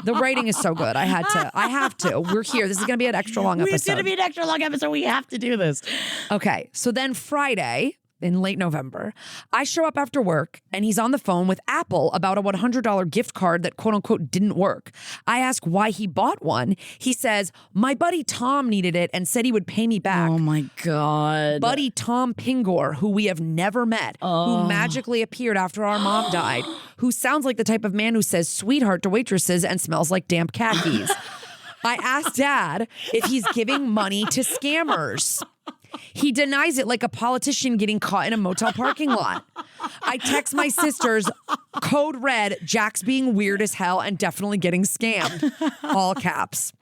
The writing is so good. I have to. We're here. This is going to be an extra long episode. It's going to be an extra long episode. We have to do this. Okay. So then Friday, in late November, I show up after work and he's on the phone with Apple about a $100 gift card that quote unquote didn't work. I ask why he bought one. He says, my buddy Tom needed it and said he would pay me back. Oh my God. Buddy Tom Pingor, who we have never met, who magically appeared after our mom died, who sounds like the type of man who says sweetheart to waitresses and smells like damp khakis. I asked Dad if he's giving money to scammers. He denies it like a politician getting caught in a motel parking lot. I text my sisters, code red, Jack's being weird as hell and definitely getting scammed. All caps.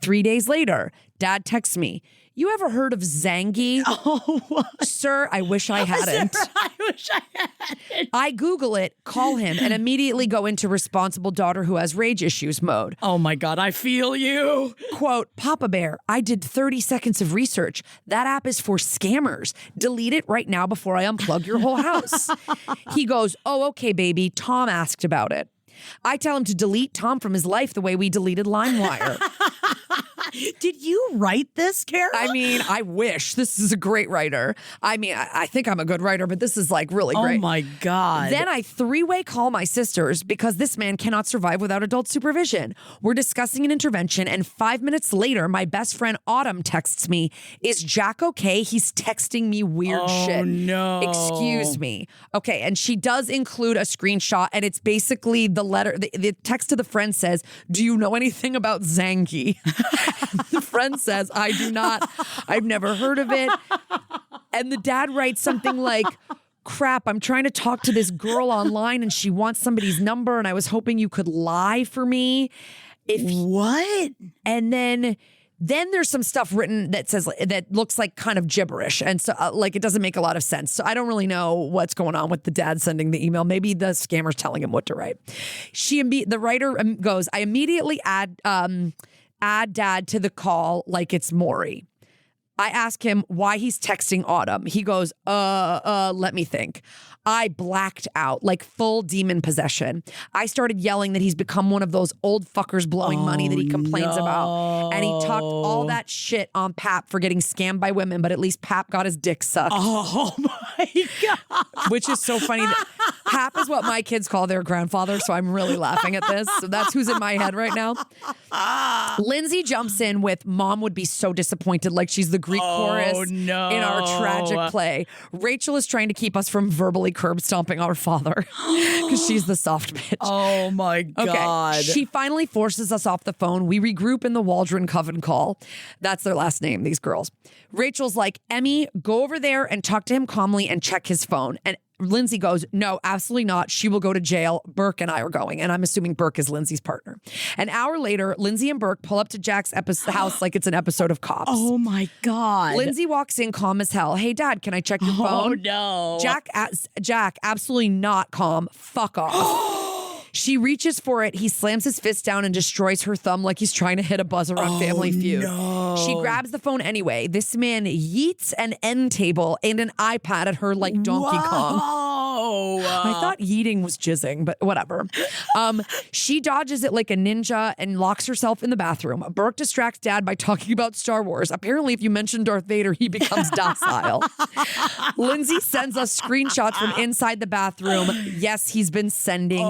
3 days later, Dad texts me, you ever heard of Zangi? Oh, sir, I wish I hadn't. Sir, I wish I hadn't. I Google it, call him, and immediately go into responsible daughter who has rage issues mode. Oh my God, I feel you. Quote, Papa Bear, I did 30 seconds of research. That app is for scammers. Delete it right now before I unplug your whole house. He goes, oh, okay, baby. Tom asked about it. I tell him to delete Tom from his life the way we deleted LimeWire. Did you write this, Kara? I mean, I wish. This is a great writer. I mean, I think I'm a good writer, but this is like really great. Oh my God. Then I three-way call my sisters because this man cannot survive without adult supervision. We're discussing an intervention, and 5 minutes later, my best friend Autumn texts me, "Is Jack okay? He's texting me weird shit." Oh no. Excuse me. Okay, and she does include a screenshot, and it's basically the letter, the text to the friend says, "Do you know anything about Zangi?" The friend says, "I do not. I've never heard of it." And the dad writes something like, "Crap, I'm trying to talk to this girl online and she wants somebody's number and I was hoping you could lie for me." What? And then there's some stuff written that says that looks like kind of gibberish, and so like it doesn't make a lot of sense. So I don't really know what's going on with the dad sending the email. Maybe the scammer's telling him what to write. The writer goes, "I immediately add dad to the call like it's Maury. I ask him why he's texting Autumn. He goes, let me think. I blacked out, like full demon possession. I started yelling that he's become one of those old fuckers blowing money that he complains about. And he talked all that shit on Pap for getting scammed by women, but at least Pap got his dick sucked." Oh my God. Which is so funny. Pap is what my kids call their grandfather, so I'm really laughing at this. So that's who's in my head right now. Lindsay jumps in with, "Mom would be so disappointed, like she's the Greek chorus in our tragic play. Rachel is trying to keep us from verbally curb stomping our father because she's the soft bitch." Oh my God. Okay. She finally forces us off the phone. We regroup in the Waldron Coven call. That's their last name, these girls. Rachel's like, "Emmy, go over there and talk to him calmly and check his phone." And Lindsay goes, "No, absolutely not. She will go to jail. Burke and I are going." And I'm assuming Burke is Lindsay's partner. An hour later, Lindsay and Burke pull up to Jack's house like it's an episode of Cops. Oh my God. Lindsay walks in calm as hell. "Hey, Dad, can I check your phone?" Oh no. Jack, absolutely not calm. Fuck off. She reaches for it. He slams his fist down and destroys her thumb like he's trying to hit a buzzer on Family Feud. No. She grabs the phone anyway. This man yeets an end table and an iPad at her like Donkey Kong. I thought yeeting was jizzing, but whatever. She dodges it like a ninja and locks herself in the bathroom. Burke distracts Dad by talking about Star Wars. Apparently, if you mention Darth Vader, he becomes docile. Lindsay sends us screenshots from inside the bathroom. Yes, he's been sending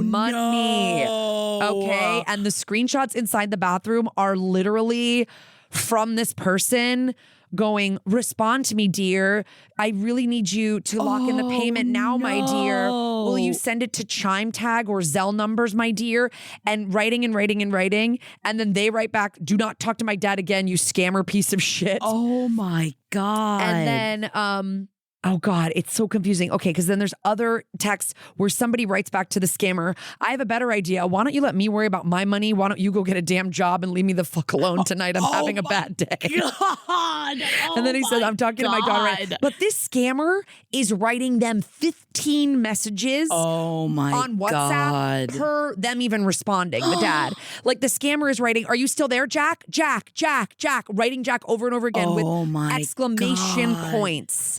money. No. Okay. And the screenshots inside the bathroom are literally from this person going, "Respond to me, dear. I really need you to lock in the payment now, my dear. Will you send it to Chime Tag or Zelle numbers, my dear?" And writing and writing and writing. And then they write back, "Do not talk to my dad again, you scammer piece of shit." Oh my God. And then, oh God, it's so confusing. Okay, because then there's other texts where somebody writes back to the scammer, "I have a better idea. Why don't you let me worry about my money? Why don't you go get a damn job and leave me the fuck alone tonight? I'm having a bad day." God. And then he said, "I'm talking to my daughter." Right. But this scammer is writing them 15 messages on WhatsApp per them even responding, the dad. Like the scammer is writing, "Are you still there, Jack? Jack, Jack, Jack," writing Jack over and over again with exclamation points.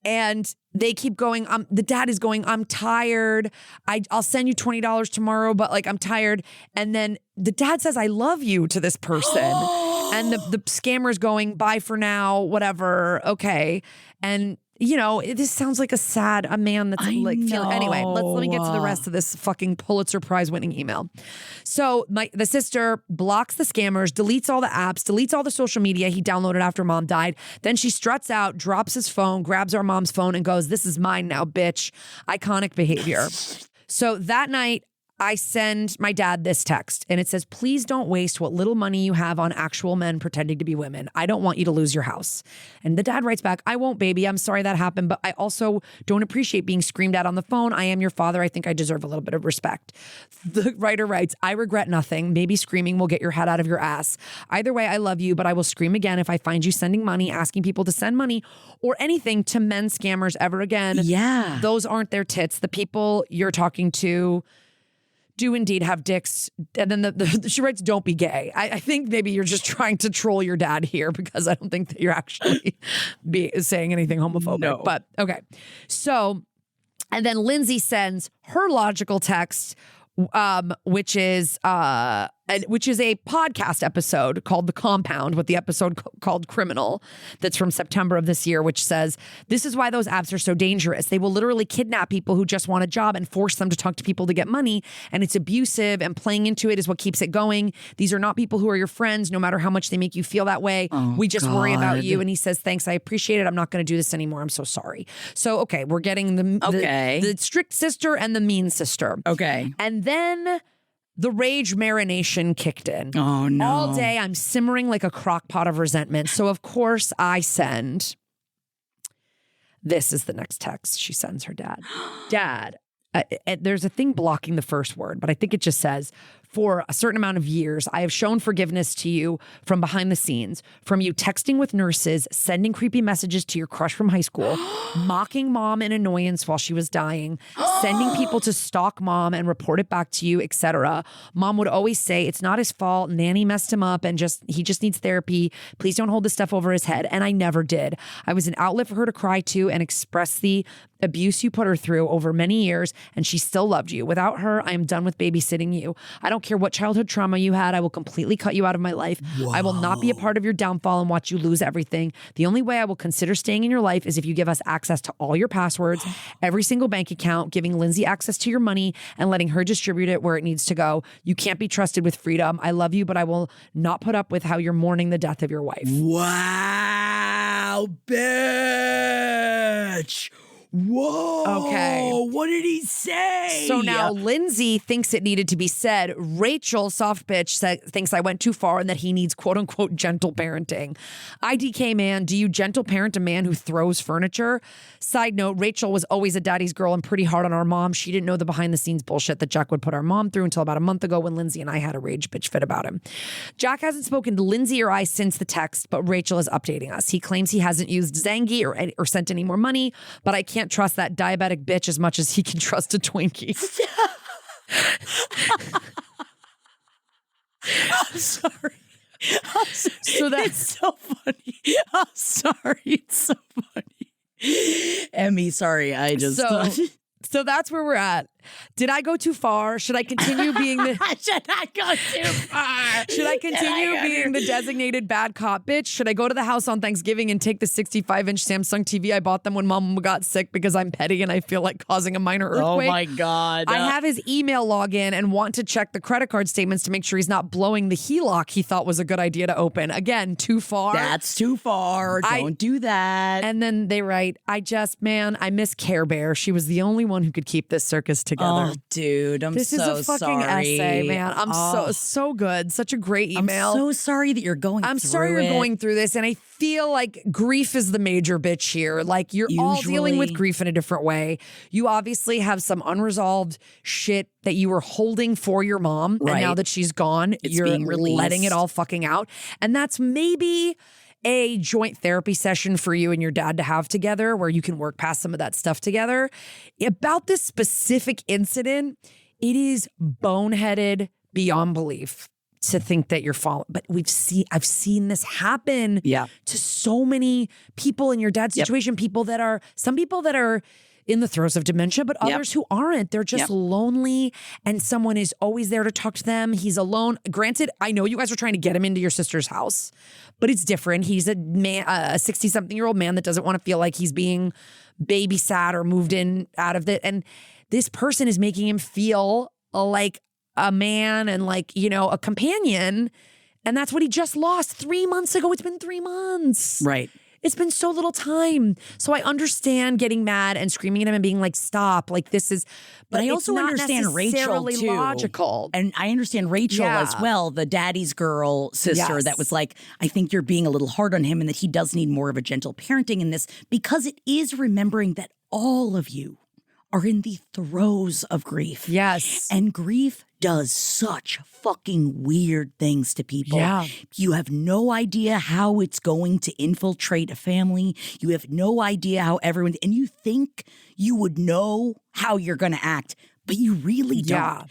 And they keep going. The dad is going, "I'm tired. I'll send you $20 tomorrow, but like I'm tired." And then the dad says, "I love you" to this person. And the scammer's going, "Bye for now, whatever. Okay." And you know, this sounds like a man that's like feeling. Anyway, let me get to the rest of this fucking Pulitzer Prize winning email. So the sister blocks the scammers, deletes all the apps, deletes all the social media he downloaded after mom died. Then she struts out, drops his phone, grabs our mom's phone and goes, "This is mine now, bitch." Iconic behavior. So that night, I send my dad this text and it says, "Please don't waste what little money you have on actual men pretending to be women. I don't want you to lose your house." And the dad writes back, "I won't, baby. I'm sorry that happened, but I also don't appreciate being screamed at on the phone. I am your father. I think I deserve a little bit of respect." The writer writes, "I regret nothing. Maybe screaming will get your head out of your ass. Either way, I love you, but I will scream again if I find you sending money, asking people to send money or anything to men scammers ever again." Yeah. Those aren't their tits. The people you're talking to do indeed have dicks. And then she writes, "Don't be gay." I think maybe you're just trying to troll your dad here because I don't think that you're actually saying anything homophobic. No. But okay. So, and then Lindsay sends her logical text, which is, which is a podcast episode called The Compound, with the episode called Criminal, that's from September of this year, which says, this is why those apps are so dangerous. They will literally kidnap people who just want a job and force them to talk to people to get money. And it's abusive, and playing into it is what keeps it going. These are not people who are your friends, no matter how much they make you feel that way. We just worry about you. And he says, thanks, I appreciate it. I'm not going to do this anymore. I'm so sorry. So, okay, we're getting the strict sister and the mean sister. Okay. And then the rage marination kicked in. Oh, no. All day, I'm simmering like a crock pot of resentment. So, of course, I send. This is the next text she sends her dad. Dad, there's a thing blocking the first word, but I think it just says, for a certain amount of years, I have shown forgiveness to you from behind the scenes, from you texting with nurses, sending creepy messages to your crush from high school, mocking mom in annoyance while she was dying, sending people to stalk mom and report it back to you, etc. Mom would always say, it's not his fault, nanny messed him up, and he just needs therapy. Please don't hold this stuff over his head. And I never did. I was an outlet for her to cry to and express the abuse you put her through over many years, and she still loved you. Without her, I am done with babysitting you. I don't care what childhood trauma you had. I will completely cut you out of my life. Whoa. I will not be a part of your downfall and watch you lose everything. The only way I will consider staying in your life is if you give us access to all your passwords, every single bank account, giving Lindsay access to your money and letting her distribute it where it needs to go. You can't be trusted with freedom. I love you, but I will not put up with how you're mourning the death of your wife. Wow, bitch. Whoa. Okay. What did he say? So now Lindsay thinks it needed to be said. Rachel, soft bitch, thinks I went too far and that he needs quote unquote gentle parenting. IDK man, do you gentle parent a man who throws furniture? Side note, Rachel was always a daddy's girl and pretty hard on our mom. She didn't know the behind the scenes bullshit that Jack would put our mom through until about a month ago when Lindsay and I had a rage bitch fit about him. Jack hasn't spoken to Lindsay or I since the text, but Rachel is updating us. He claims he hasn't used Zangi or sent any more money, but I can't trust that diabetic bitch as much as he can trust a Twinkie. I'm sorry. So that's so funny. I'm sorry. It's so funny. Emmy, sorry. So that's where we're at. Did I go too far? Should I continue being the Should I go too far? Should I continue being the designated bad cop bitch? Should I go to the house on Thanksgiving and take the 65-inch Samsung TV I bought them when mom got sick because I'm petty and I feel like causing a minor earthquake? Oh my God. I have his email login and want to check the credit card statements to make sure he's not blowing the HELOC he thought was a good idea to open. Again, too far. That's too far. Don't do that. And then they write, I miss Care Bear. She was the only one who could keep this circus together. Oh, dude, this is a fucking essay, man. I'm so good. Such a great email. I'm so sorry that you're going through it. I'm sorry you're going through this. And I feel like grief is the major bitch here. Like you're all dealing with grief in a different way. You obviously have some unresolved shit that you were holding for your mom. Right. And now that she's gone, you're being released. Letting it all fucking out. And that's maybe a joint therapy session for you and your dad to have together where you can work past some of that stuff together. About this specific incident, it is boneheaded beyond belief to think that you're falling. But I've seen this happen to so many people in your dad's situation, some people that are in the throes of dementia, but others who aren't. They're just lonely and someone is always there to talk to them. He's alone. Granted, I know you guys are trying to get him into your sister's house, but it's different. He's a man, a 60-something-year-old man that doesn't want to feel like he's being babysat or moved in out of it. And this person is making him feel like a man and like, a companion. And that's what he just lost 3 months ago. It's been 3 months. Right. It's been so little time. So I understand getting mad and screaming at him and being like, stop, like this is, but I also understand Rachel too. Logical. And I understand Rachel as well, the daddy's girl sister that was like, I think you're being a little hard on him and that he does need more of a gentle parenting in this, because it is remembering that all of you are in the throes of grief. Yes. And grief does such fucking weird things to people. Yeah. You have no idea how it's going to infiltrate a family. You have no idea how everyone, and you think you would know how you're going to act, but you really don't. Yeah.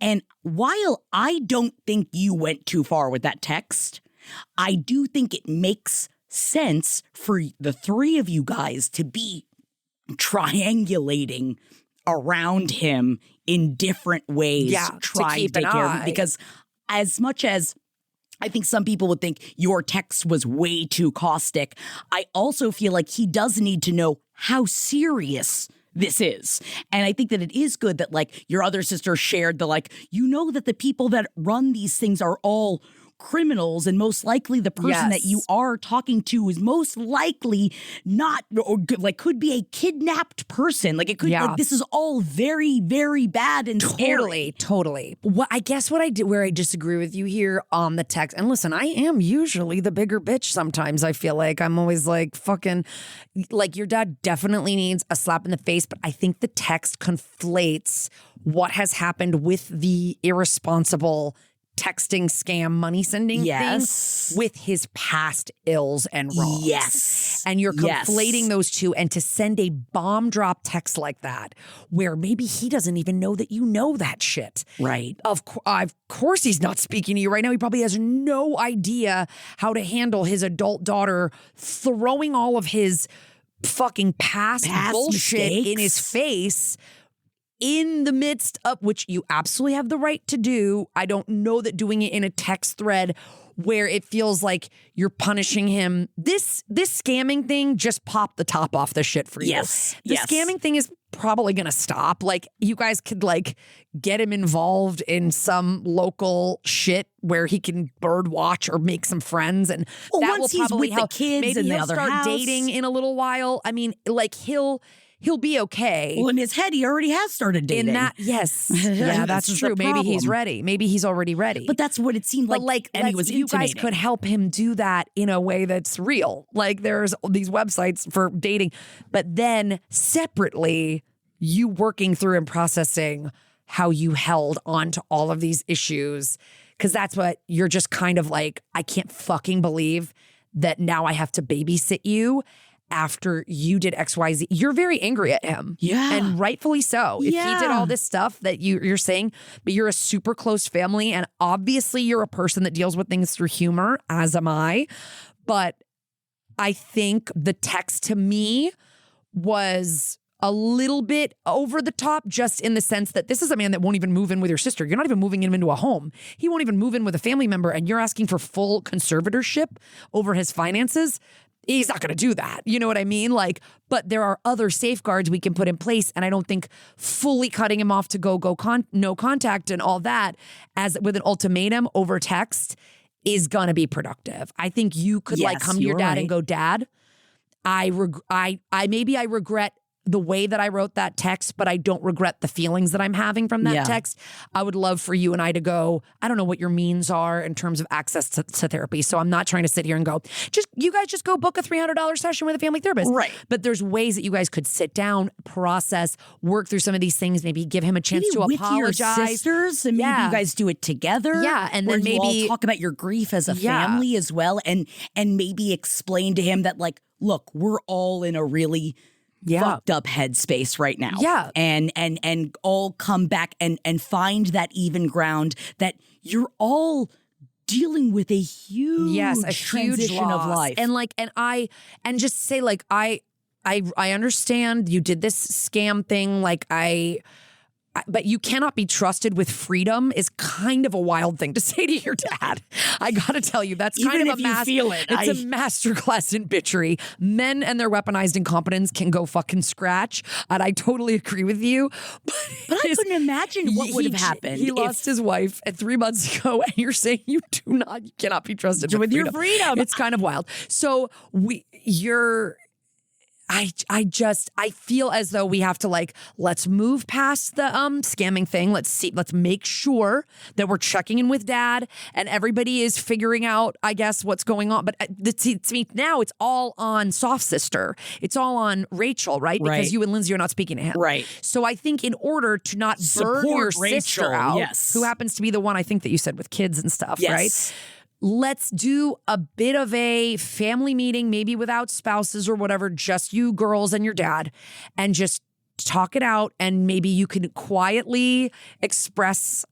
And while I don't think you went too far with that text, I do think it makes sense for the three of you guys to be triangulating around him in different ways, to keep take care of him, because as much as I think some people would think your text was way too caustic, I also feel like he does need to know how serious this is. And I think that it is good that like your other sister shared the like, you know that the people that run these things are all criminals, and most likely the person that you are talking to is most likely not, or like could be a kidnapped person. Like it could, like this is all very, very bad and scary. Totally. What I guess what I did, where I disagree with you here on the text, and listen, I am usually the bigger bitch sometimes. I feel like I'm always like fucking, like your dad definitely needs a slap in the face, but I think the text conflates what has happened with the irresponsible texting scam money sending thing with his past ills and wrongs. Yes. And you're conflating those two, and to send a bomb drop text like that where maybe he doesn't even know that you know that shit. Right. Of course he's not speaking to you right now. He probably has no idea how to handle his adult daughter throwing all of his fucking past bullshit mistakes in his face in the midst of, which you absolutely have the right to do. I don't know that doing it in a text thread where it feels like you're punishing him. This scamming thing just popped the top off the shit for you. The scamming thing is probably going to stop. Like you guys could like get him involved in some local shit where he can bird watch or make some friends, and that once will probably he's with help. the kids Maybe in the he'll other start house. dating in a little while. I mean, like he'll be okay. Well, in his head, he already has started dating. In that, yes. Yeah, that's true. Maybe he's ready. Maybe he's already ready. But that's what it seemed like. And he was you guys could help him do that in a way that's real. Like there's these websites for dating, but then separately, you working through and processing how you held on to all of these issues. Because that's what you're just kind of like, I can't fucking believe that now I have to babysit you after you did XYZ. You're very angry at him. Yeah. And rightfully so. If he did all this stuff that you're saying, but you're a super close family, and obviously you're a person that deals with things through humor, as am I. But I think the text to me was a little bit over the top, just in the sense that this is a man that won't even move in with your sister. You're not even moving him into a home. He won't even move in with a family member, and you're asking for full conservatorship over his finances. He's not going to do that. You know what I mean? Like, but there are other safeguards we can put in place. And I don't think fully cutting him off to no contact and all that as with an ultimatum over text is going to be productive. I think you could like come to your dad and go, Dad, I regret the way that I wrote that text, but I don't regret the feelings that I'm having from that text. I would love for you and I to go, I don't know what your means are in terms of access to therapy. So I'm not trying to sit here and go, you guys just go book a $300 session with a family therapist. Right. But there's ways that you guys could sit down, process, work through some of these things, maybe give him a chance to with apologize. Your sisters, and maybe you guys do it together. Yeah. And then then you maybe all talk about your grief as a family as well. And maybe explain to him that like, look, we're all in a really fucked up headspace right now. Yeah. And all come back and find that even ground that you're all dealing with a huge transition huge loss of life. And just say like, I understand you did this scam thing. Like but you cannot be trusted with freedom is kind of a wild thing to say to your dad. I got to tell you, that's kind Even of a if you feel it. It's a masterclass in bitchery. Men and their weaponized incompetence can go fucking scratch. And I totally agree with you. But I couldn't imagine what would have happened. He lost his wife 3 months ago, and you're saying you cannot be trusted with your freedom. It's kind of wild. So I feel as though we have to like, let's move past the scamming thing. Let's make sure that we're checking in with Dad and everybody is figuring out, I guess, what's going on. But to me now, it's all on Soft Sister. It's all on Rachel, right? Because you and Lindsay are not speaking to him. Right. So I think in order to not burn your sister out, who happens to be the one I think that you said with kids and stuff, right? Let's do a bit of a family meeting, maybe without spouses or whatever, just you girls and your dad, and just talk it out, and maybe you can calmly express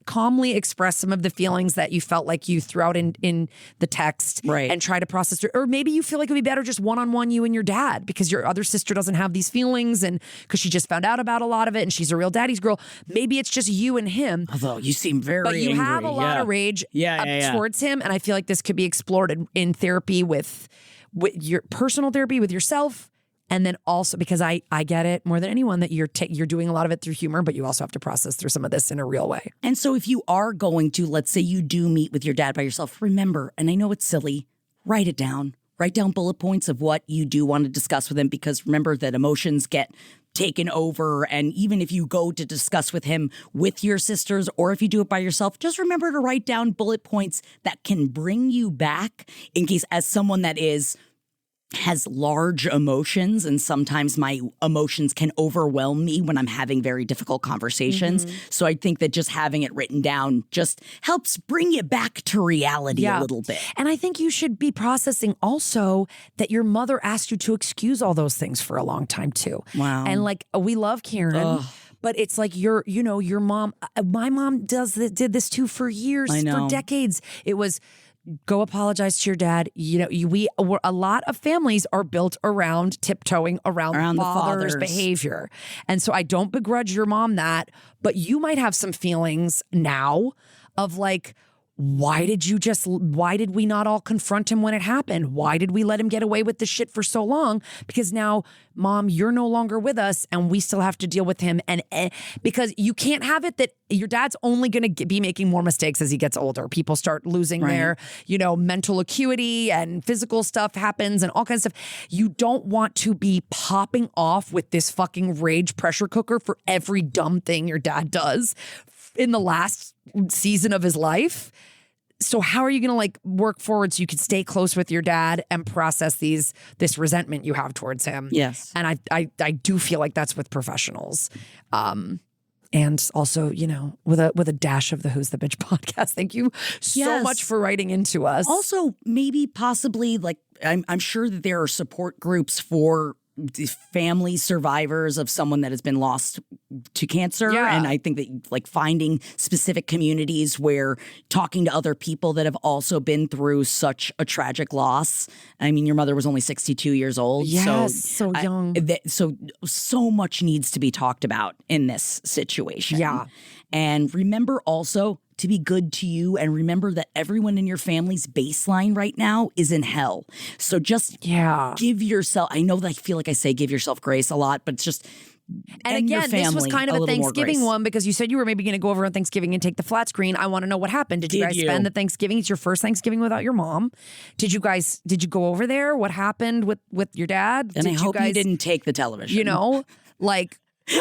some of the feelings that you felt like you threw out in the text, right? And try to process it. Or maybe you feel like it would be better just one-on-one, you and your dad, because your other sister doesn't have these feelings, and because she just found out about a lot of it, and she's a real daddy's girl. Maybe it's just you and him. Although you seem very but you angry. have a lot of rage towards him, and I feel like this could be explored in therapy with your personal therapy with yourself. And then also, because I get it more than anyone, that you're doing a lot of it through humor, but you also have to process through some of this in a real way. And so if you are going to, let's say you do meet with your dad by yourself, remember, and I know it's silly, write it down. Write down bullet points of what you do want to discuss with him, because remember that emotions get taken over. And even if you go to discuss with him with your sisters, or if you do it by yourself, just remember to write down bullet points that can bring you back, in case, as someone that has large emotions, and sometimes my emotions can overwhelm me when I'm having very difficult conversations. So I think that just having it written down just helps bring you back to reality a little bit. And I think you should be processing also that your mother asked you to excuse all those things for a long time too. Wow. And like, we love Karen. But it's like your mom, my mom did this too for years, for decades. It was, go apologize to your dad. A lot of families are built around tiptoeing around the father's behavior. And so I don't begrudge your mom that, but you might have some feelings now of like, why did we not all confront him when it happened? Why did we let him get away with this shit for so long? Because now, Mom, you're no longer with us, and we still have to deal with him. And because you can't have it that your dad's only going to be making more mistakes as he gets older. People start losing their, mental acuity, and physical stuff happens, and all kinds of stuff. You don't want to be popping off with this fucking rage pressure cooker for every dumb thing your dad does in the last season of his life. So how are you going to like work forward so you can stay close with your dad and process this resentment you have towards him? Yes. And I do feel like that's with professionals. And also, with a dash of the Who's the Bitch podcast. Thank you so much for writing into us. Also, maybe possibly like, I'm sure that there are support groups for family survivors of someone that has been lost to cancer. And I think that like finding specific communities where talking to other people that have also been through such a tragic loss. I mean, your mother was only 62 years old. Yes, so young. So much needs to be talked about in this situation. Yeah. And remember also to be good to you, and remember that everyone in your family's baseline right now is in hell. So just give yourself, I know that I feel like I say give yourself grace a lot, but it's just, and again, this was kind of a Thanksgiving one, because you said you were maybe going to go over on Thanksgiving and take the flat screen. I want to know what happened. Did you guys spend the Thanksgiving? It's your first Thanksgiving without your mom. Did you go over there? What happened with your dad? And I hope you didn't take the television. Like,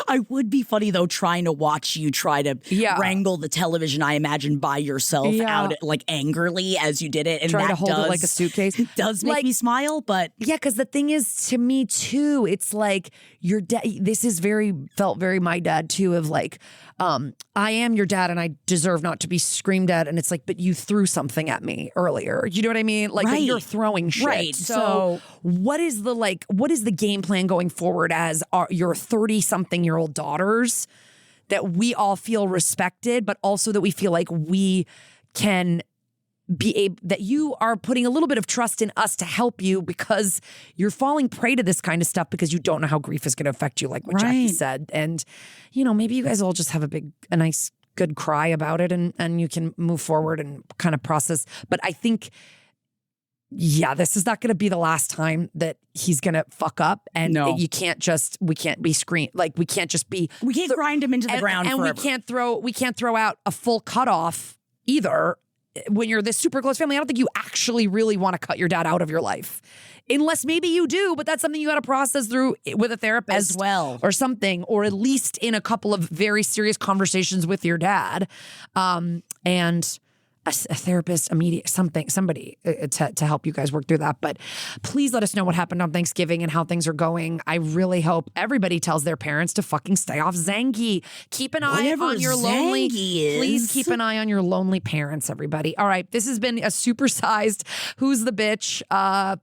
I would be funny though, trying to watch you try to wrangle the television, I imagine, by yourself out like angrily as you did it. And try to hold it like a suitcase. It does make me smile, but because the thing is, to me too, it's like your dad. This is felt very my dad too, of like, I am your dad and I deserve not to be screamed at. And it's like, but you threw something at me earlier. You know what I mean? Like you're throwing shit. Right. So what is the game plan going forward as your 30-something-year-old daughters, that we all feel respected, but also that we feel like we can be able, that you are putting a little bit of trust in us to help you, because you're falling prey to this kind of stuff because you don't know how grief is going to affect you, like what Jackie said. And, maybe you guys all just have a nice, good cry about it, and you can move forward and kind of process. But I think, this is not going to be the last time that he's going to fuck up. And we can't be screened. Like, we can't grind him into the ground and forever. we can't throw out a full cutoff either. When you're this super close family, I don't think you actually really want to cut your dad out of your life. Unless maybe you do, but that's something you got to process through with a therapist as well, or something, or at least in a couple of very serious conversations with your dad. And a therapist, somebody to help you guys work through that. But please let us know what happened on Thanksgiving and how things are going. I really hope everybody tells their parents to fucking stay off Zangi. Keep an eye on your lonely. Please keep an eye on your lonely parents, everybody. All right, this has been a supersized Who's the Bitch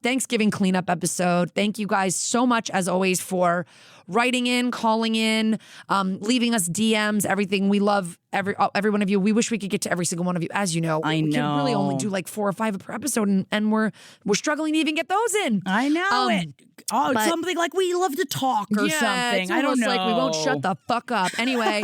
Thanksgiving cleanup episode. Thank you guys so much, as always, for writing in, calling in, leaving us DMs, everything. We love every one of you. We wish we could get to every single one of you. As you know, we can really only do like 4 or 5 per episode, and we're struggling to even get those in. I know it. Oh, something like we love to talk or something. I don't know. Like we won't shut the fuck up. Anyway,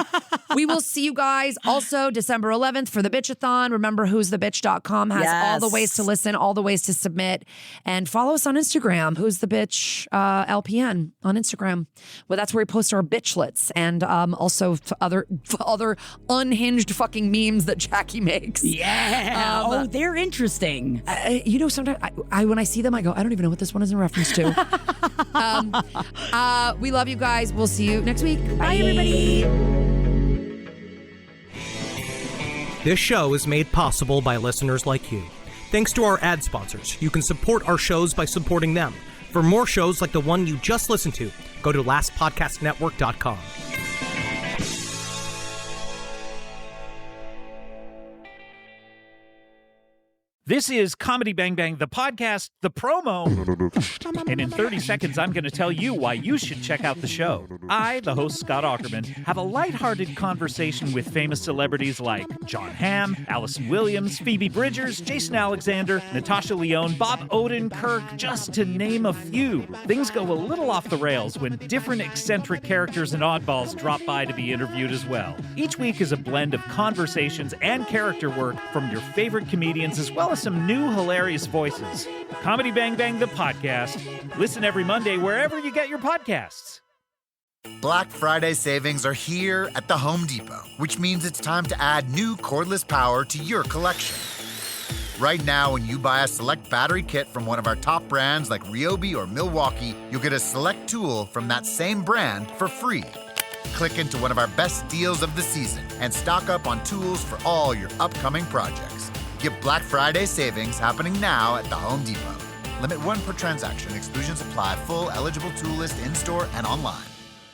we will see you guys also December 11th for the Bitchathon. Remember, who'sthebitch.com has all the ways to listen, all the ways to submit, and follow us on Instagram. Who's the Bitch LPN on Instagram. Well, that's where we post our bitchlets and also other unhinged fucking memes that Jackie makes. Yeah. They're interesting. Sometimes when I see them, I go, I don't even know what this one is in reference to. We love you guys. We'll see you next week. Bye, everybody. This show is made possible by listeners like you. Thanks to our ad sponsors, you can support our shows by supporting them. For more shows like the one you just listened to, go to lastpodcastnetwork.com. This is Comedy Bang Bang, the podcast, the promo. And in 30 seconds, I'm going to tell you why you should check out the show. I, the host Scott Aukerman, have a lighthearted conversation with famous celebrities like John Hamm, Allison Williams, Phoebe Bridgers, Jason Alexander, Natasha Lyonne, Bob Odenkirk, just to name a few. Things go a little off the rails when different eccentric characters and oddballs drop by to be interviewed as well. Each week is a blend of conversations and character work from your favorite comedians, as well as some new hilarious voices. Comedy Bang Bang, the podcast. Listen every Monday wherever you get your podcasts. Black Friday savings are here at the Home Depot, which means it's time to add new cordless power to your collection. Right now, when you buy a select battery kit from one of our top brands like Ryobi or Milwaukee, you'll get a select tool from that same brand for free. Click into one of our best deals of the season and stock up on tools for all your upcoming projects. Get Black Friday savings happening now at the Home Depot. Limit 1 per transaction. Exclusions apply. Full eligible tool list in-store and online.